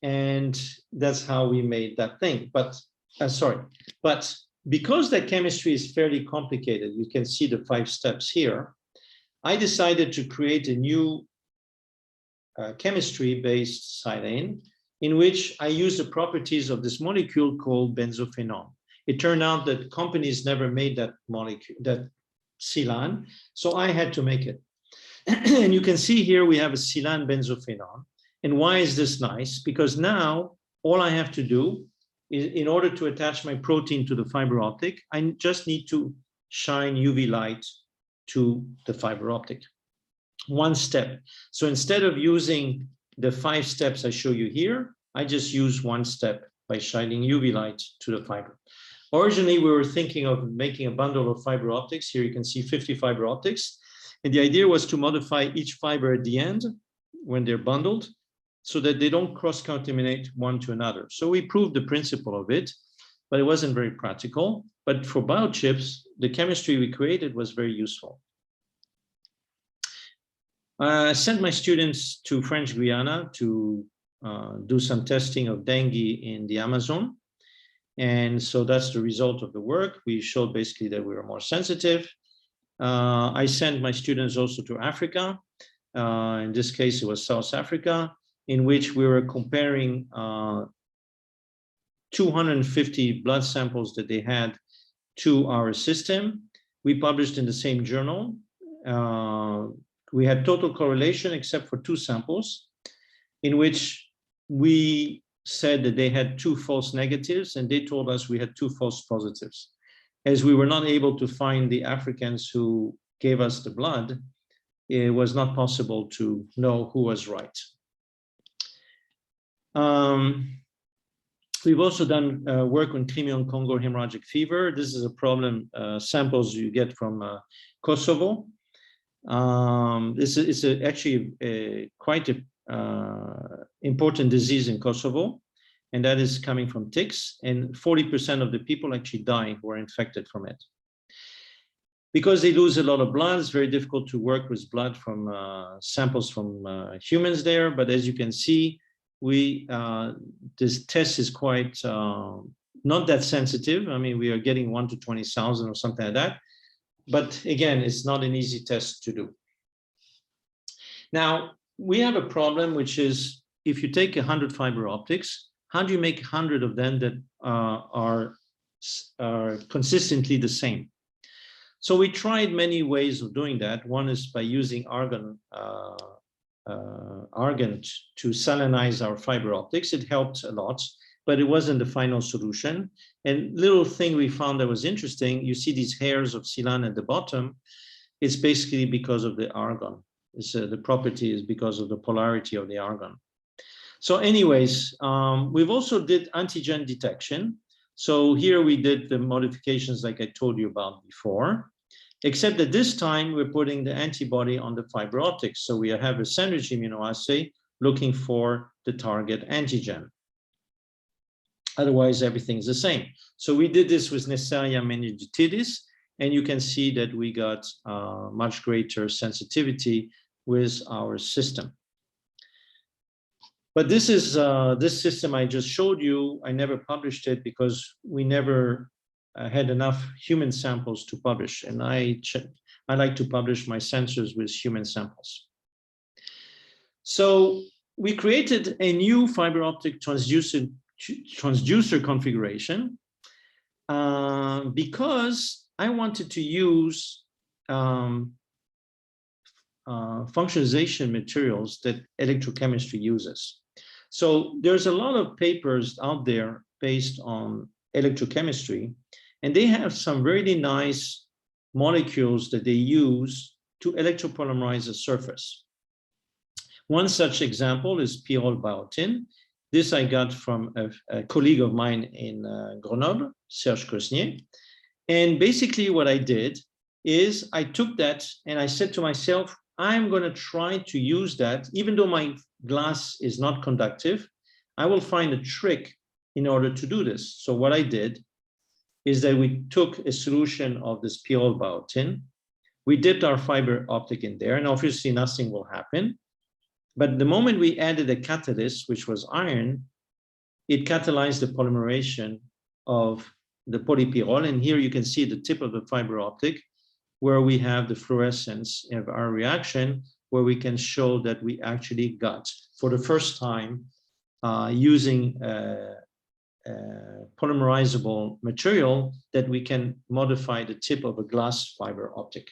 B: and that's how we made that thing. But because that chemistry is fairly complicated, you can see the 5 steps here. I decided to create a new chemistry-based silane in which I use the properties of this molecule called benzophenone. It turned out that companies never made that molecule, that Sealant, so I had to make it. And you can see here we have a Sealant benzophenone. And why is this nice? Because now all I have to do is, in order to attach my protein to the fiber optic, I just need to shine UV light to the fiber optic. One step. So instead of using the 5 steps I show you here, I just use one step by shining UV light to the fiber. Originally, we were thinking of making a bundle of fiber optics. Here you can see 50 fiber optics. And the idea was to modify each fiber at the end when they're bundled so that they don't cross-contaminate one to another. So we proved the principle of it, but it wasn't very practical. But for biochips, the chemistry we created was very useful. I sent my students to French Guiana to do some testing of dengue in the Amazon. And so that's the result of the work. We showed basically that we were more sensitive. I sent my students also to Africa. In this case, it was South Africa, in which we were comparing 250 blood samples that they had to our system. We published in the same journal. We had total correlation except for 2 samples, in which we said that they had 2 false negatives, and they told us we had 2 false positives. As we were not able to find the Africans who gave us the blood, it was not possible to know who was right. We've also done work on Crimean-Congo hemorrhagic fever. This is a problem, samples you get from Kosovo. This is actually quite an important disease in Kosovo, and that is coming from ticks, and 40% of the people actually die who are infected from it. Because they lose a lot of blood, it's very difficult to work with blood from samples from humans there, but as you can see, this test is quite not that sensitive. I mean, we are getting 1 to 20,000 or something like that. But again, it's not an easy test to do. Now, we have a problem, which is if you take 100 fiber optics, how do you make 100 of them that are consistently the same? So we tried many ways of doing that. One is by using argon to salinize our fiber optics. It helped a lot, but it wasn't the final solution. And little thing we found that was interesting, you see these hairs of Sealant at the bottom, it's basically because of the argon. The property is because of the polarity of the argon. So anyways, we've also did antigen detection. So here we did the modifications like I told you about before, except that this time we're putting the antibody on the fiber optics. So we have a sandwich immunoassay looking for the target antigen. Otherwise, everything's the same. So we did this with Neisseria meningitis, and you can see that we got much greater sensitivity with our system. But this is this system I just showed you. I never published it because we never had enough human samples to publish, and I like to publish my sensors with human samples. So we created a new fiber optic transducer configuration because I wanted to use functionalization materials that electrochemistry uses. So there's a lot of papers out there based on electrochemistry, and they have some really nice molecules that they use to electropolymerize a surface. One such example is Pyrrole Biotin. This I got from a colleague of mine in Grenoble, Serge Cosnier. And basically what I did is I took that and I said to myself, I'm going to try to use that, even though my glass is not conductive, I will find a trick in order to do this. So what I did is that we took a solution of this Pyrrole Biotin, we dipped our fiber optic in there, and obviously nothing will happen. But the moment we added a catalyst, which was iron, it catalyzed the polymerization of the polypyrrole. And here you can see the tip of the fiber optic, where we have the fluorescence of our reaction, where we can show that we actually got, for the first time, using polymerizable material, that we can modify the tip of a glass fiber optic.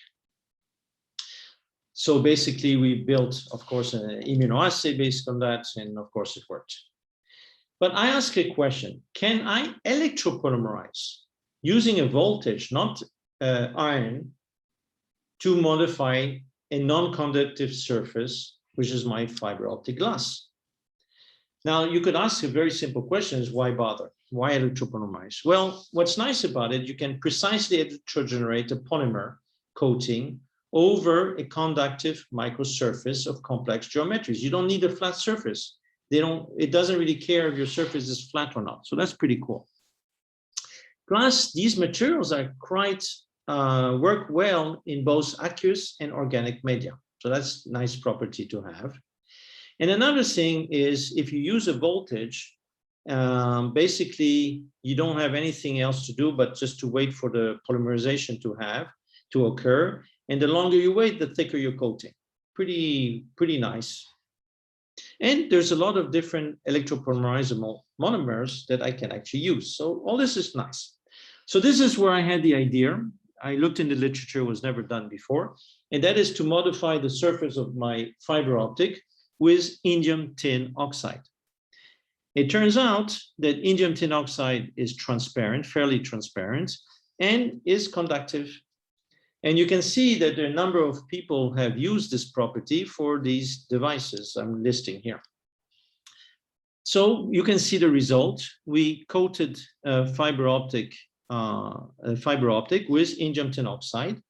B: So basically we built, of course, an immunoassay based on that, and of course it worked. But I ask a question, can I electropolymerize using a voltage, not iron, to modify a non-conductive surface, which is my fiber optic glass? Now, you could ask a very simple question, is why bother? Why electropolymerize? Well, what's nice about it, you can precisely electrogenerate a polymer coating over a conductive microsurface of complex geometries. You don't need a flat surface. It doesn't really care if your surface is flat or not. So that's pretty cool. Plus, these materials are quite work well in both aqueous and organic media. So that's a nice property to have. And another thing is, if you use a voltage, basically you don't have anything else to do but just to wait for the polymerization to occur. And the longer you wait, the thicker your coating. Pretty nice. And there's a lot of different electropolymerizable monomers that I can actually use. So all this is nice. So this is where I had the idea. I looked in the literature, it was never done before. And that is to modify the surface of my fiber optic with indium tin oxide. It turns out that indium tin oxide is transparent, fairly transparent, and is conductive. And you can see that a number of people have used this property for these devices I'm listing here. So you can see the result. We coated fiber optic with indium tin oxide.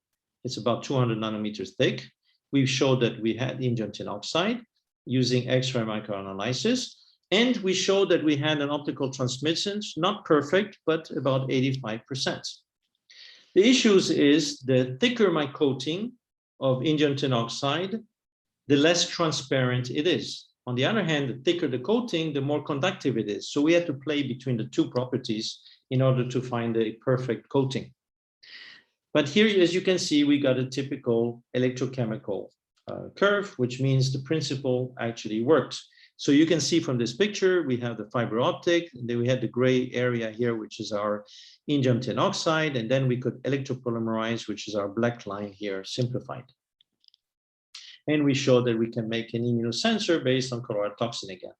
B: It's about 200 nanometers thick. We showed that we had indium tin oxide using X-ray microanalysis. And we showed that we had an optical transmittance, not perfect, but about 85%. The issues is the thicker my coating of indium tin oxide, the less transparent it is. On the other hand, the thicker the coating, the more conductive it is. So we had to play between the two properties in order to find a perfect coating. But here, as you can see, we got a typical electrochemical curve, which means the principle actually worked. So you can see from this picture, we have the fiber optic, and then we had the gray area here, which is our indium tin oxide, and then we could electropolymerize, which is our black line here, simplified. And we showed that we can make an immunosensor based on colloidal toxin again.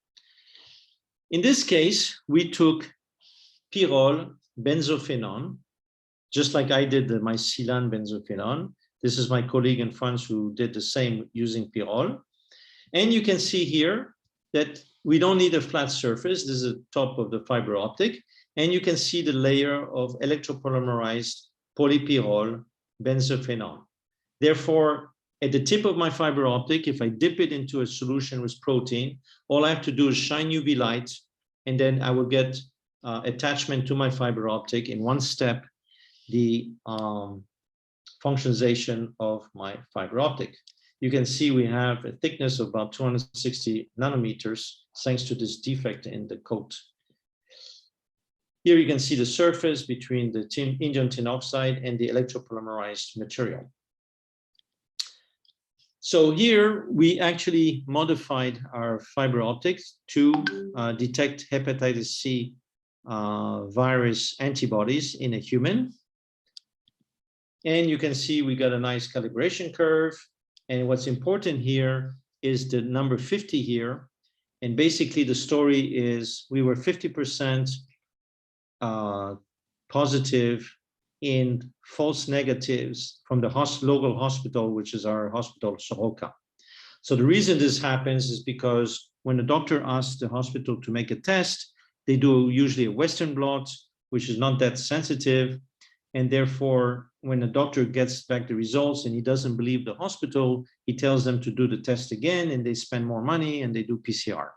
B: In this case, we took pyrrole benzophenone, just like I did my Sealant benzophenone. This is my colleague in France who did the same using pyrrole. And you can see here that we don't need a flat surface. This is the top of the fiber optic. And you can see the layer of electropolymerized polypyrrole benzophenone. Therefore, at the tip of my fiber optic, if I dip it into a solution with protein, all I have to do is shine UV light, and then I will get attachment to my fiber optic in one step, the functionalization of my fiber optic. You can see we have a thickness of about 260 nanometers thanks to this defect in the coat. Here you can see the surface between the indium tin oxide and the electropolymerized material. So here we actually modified our fiber optics to detect hepatitis C virus antibodies in a human. And you can see we got a nice calibration curve. And what's important here is the number 50 here. And basically the story is we were 50% positive in false negatives from the local hospital, which is our hospital Soroka. So the reason this happens is because when a doctor asks the hospital to make a test, they do usually a Western blot, which is not that sensitive. And therefore, when the doctor gets back the results and he doesn't believe the hospital, he tells them to do the test again, and they spend more money and they do PCR.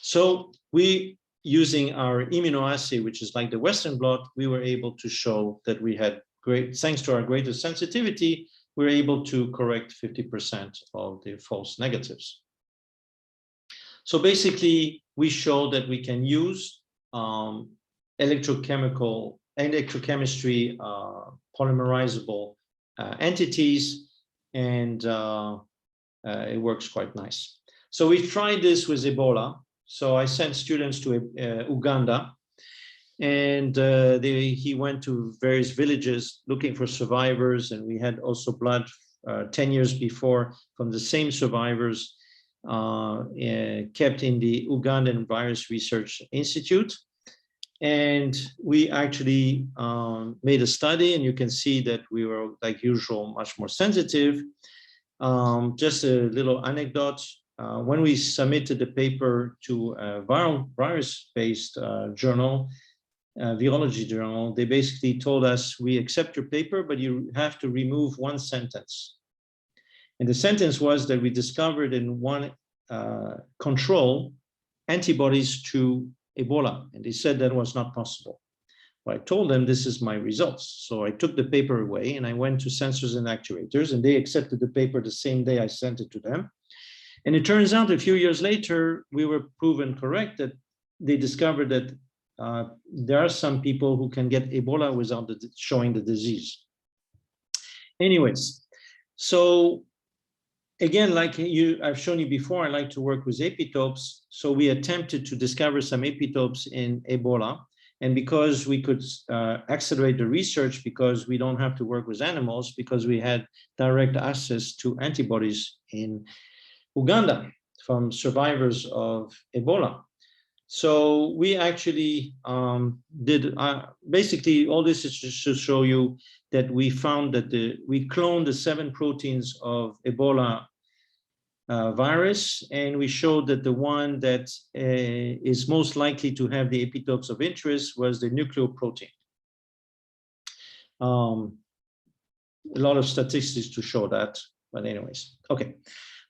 B: So we, using our immunoassay, which is like the Western blot, we were able to show that we had great, thanks to our greater sensitivity, we're able to correct 50% of the false negatives. So basically, we show that we can use electrochemistry polymerizable entities, and it works quite nice. So we tried this with Ebola. So I sent students to Uganda, and he went to various villages looking for survivors, and we had also blood 10 years before from the same survivors kept in the Ugandan Virus Research Institute. And we actually made a study, and you can see that we were, like usual, much more sensitive. Just a little anecdote. When we submitted the paper to a virus-based journal, virology journal, they basically told us, we accept your paper, but you have to remove one sentence. And the sentence was that we discovered in one control antibodies to Ebola. And they said that was not possible. Well, I told them this is my results. So I took the paper away and I went to Sensors and Actuators, and they accepted the paper the same day I sent it to them. And it turns out a few years later, we were proven correct that they discovered that there are some people who can get Ebola without showing the disease. Anyways, so again, like I've shown you before, I like to work with epitopes. So we attempted to discover some epitopes in Ebola. And because we could accelerate the research, because we don't have to work with animals, because we had direct access to antibodies in Uganda from survivors of Ebola. So we actually did, basically all this is just to show you that we found that we cloned the 7 proteins of Ebola virus, and we showed that the one that is most likely to have the epitopes of interest was the nucleoprotein. A lot of statistics to show that, but anyways, okay.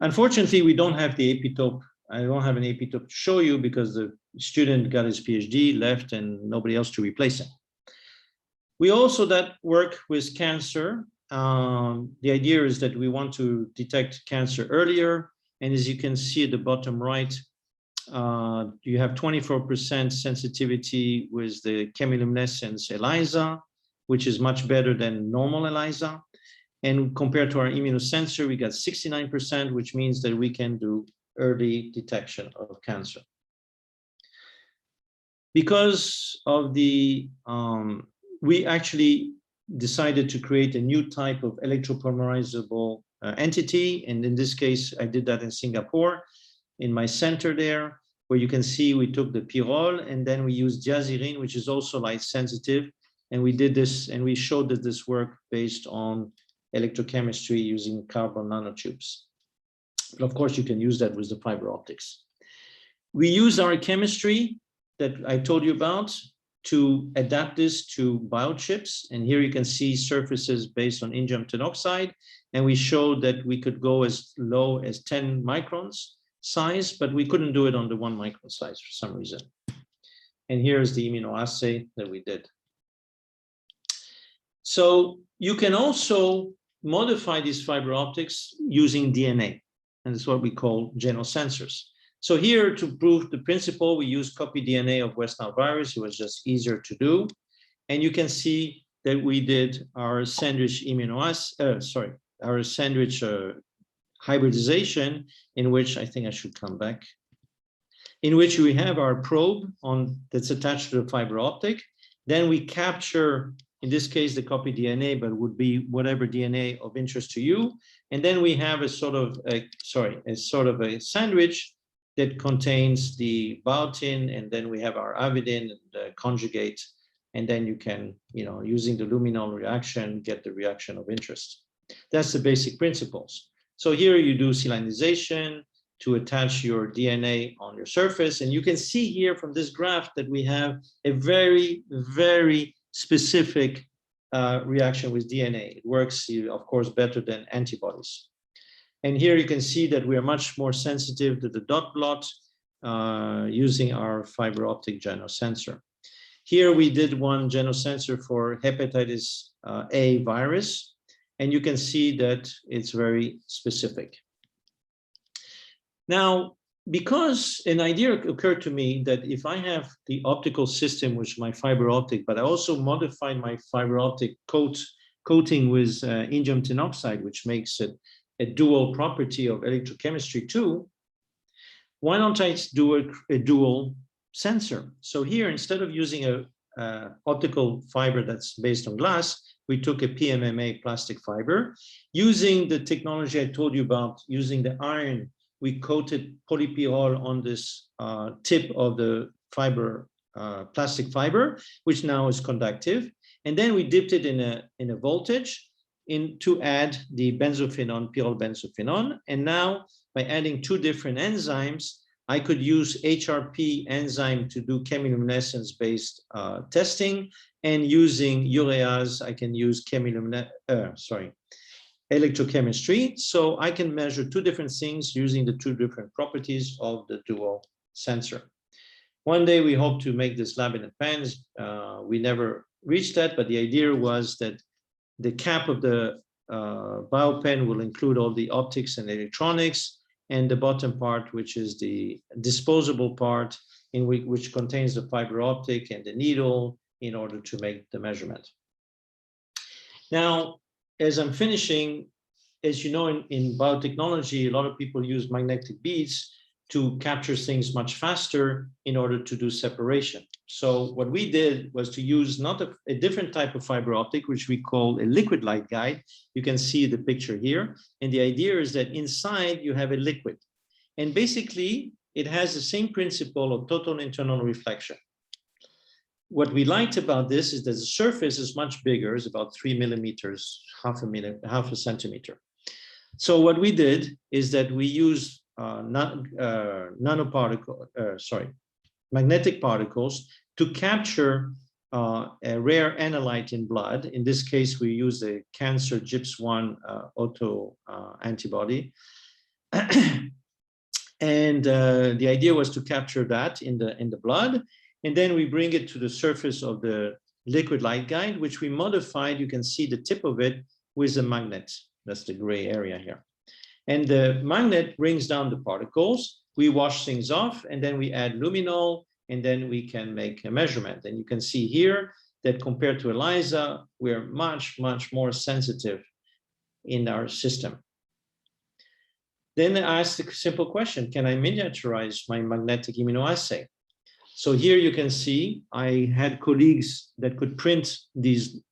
B: Unfortunately, we don't have the epitope. I don't have an epitope to show you because the student got his PhD, left, and nobody else to replace him. We also work with cancer. The idea is that we want to detect cancer earlier. And as you can see at the bottom right, you have 24% sensitivity with the chemiluminescence ELISA, which is much better than normal ELISA. And compared to our immunosensor, we got 69%, which means that we can do early detection of cancer. Because of the, we actually decided to create a new type of electropolymerizable entity. And in this case, I did that in Singapore, in my center there, where you can see we took the Pyrrole, and then we used diazirine, which is also light sensitive. And we did this, and we showed that this worked based on electrochemistry using carbon nanotubes. But of course, you can use that with the fiber optics. We use our chemistry that I told you about to adapt this to biochips. And here you can see surfaces based on indium tenoxide. And we showed that we could go as low as 10 microns size, but we couldn't do it on the 1 micron size for some reason. And here's the immunoassay that we did. So you can also modify these fiber optics using DNA, and it's what we call genosensors. So here, to prove the principle, we use copy DNA of West Nile virus. It was just easier to do. And you can see that we did our sandwich our sandwich hybridization, in which I think I should come back, in which we have our probe that's attached to the fiber optic. Then we capture, in this case, the copy DNA, but it would be whatever DNA of interest to you. And then we have a sort of a sandwich that contains the biotin, and then we have our avidin and the conjugate, and then you can, using the luminol reaction, get the reaction of interest. That's the basic principles. So here you do sealinization to attach your DNA on your surface. And you can see here from this graph that we have a very, very specific reaction with DNA. It works, of course, better than antibodies. And here you can see that we are much more sensitive to the dot plot using our fiber optic genosensor. Here we did one genosensor for hepatitis A virus, and you can see that it's very specific. Now, because an idea occurred to me that if I have the optical system, which is my fiber optic, but I also modified my fiber optic coating with indium tin oxide, which makes it a dual property of electrochemistry too, why don't I do a dual sensor? So here, instead of using a optical fiber that's based on glass, we took a PMMA plastic fiber. Using the technology I told you about, using the iron, we coated polypyrrole on this tip of the fiber, plastic fiber, which now is conductive. And then we dipped it in a voltage to add the benzophenone, pyrrole benzophenone. And now, by adding two different enzymes, I could use HRP enzyme to do chemiluminescence-based testing, and using urease, I can use electrochemistry. So I can measure two different things using the two different properties of the dual sensor. One day we hope to make this lab in advance. We never reached that, but the idea was that the cap of the biopen will include all the optics and electronics, and the bottom part, which is the disposable part, which contains the fiber optic and the needle in order to make the measurement. Now, as I'm finishing, as you know, in biotechnology, a lot of people use magnetic beads to capture things much faster in order to do separation. So what we did was to use not a different type of fiber optic, which we call a liquid light guide. You can see the picture here. And the idea is that inside you have a liquid. And basically, it has the same principle of total internal reflection. What we liked about this is that the surface is much bigger, it's about 3 millimeters, half a centimeter. So what we did is that we used magnetic particles to capture a rare analyte in blood. In this case, we use a cancer GIPS1 auto antibody. And the idea was to capture that in the blood. And then we bring it to the surface of the liquid light guide, which we modified. You can see the tip of it with a magnet. That's the gray area here. And the magnet brings down the particles. We wash things off, and then we add luminol, and then we can make a measurement. And you can see here that compared to ELISA, we're much, much more sensitive in our system. Then I asked a simple question: can I miniaturize my magnetic immunoassay? So here you can see I had colleagues that could print these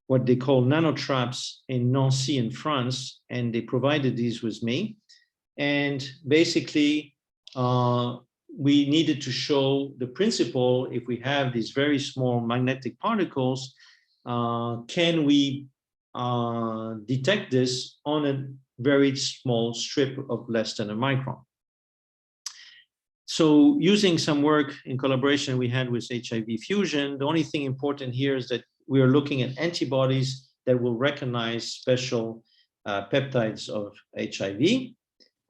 B: what they call nanotraps in Nancy in France, and they provided these with me. And basically, we needed to show the principle: if we have these very small magnetic particles, can we detect this on a very small strip of less than a micron? So using some work in collaboration we had with HIV Fusion, the only thing important here is that we are looking at antibodies that will recognize special peptides of HIV.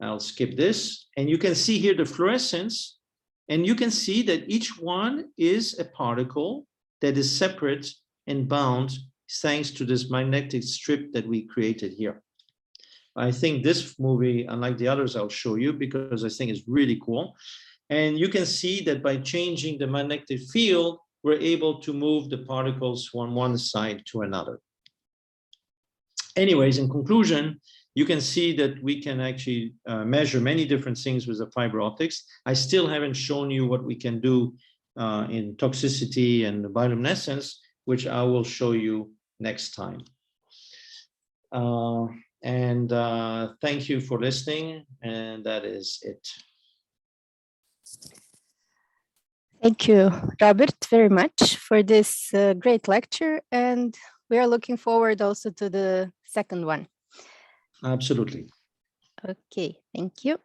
B: I'll skip this. And you can see here the fluorescence, and you can see that each one is a particle that is separate and bound thanks to this magnetic strip that we created here. I think this movie, unlike the others I'll show you, because I think it's really cool. And you can see that by changing the magnetic field, we're able to move the particles from one side to another. Anyways, in conclusion, you can see that we can actually measure many different things with the fiber optics. I still haven't shown you what we can do in toxicity and bioluminescence, which I will show you next time. Thank you for listening, and that is it.
A: Thank you, Robert, very much for this great lecture, and we are looking forward also to the second one.
B: Absolutely.
A: Okay, thank you.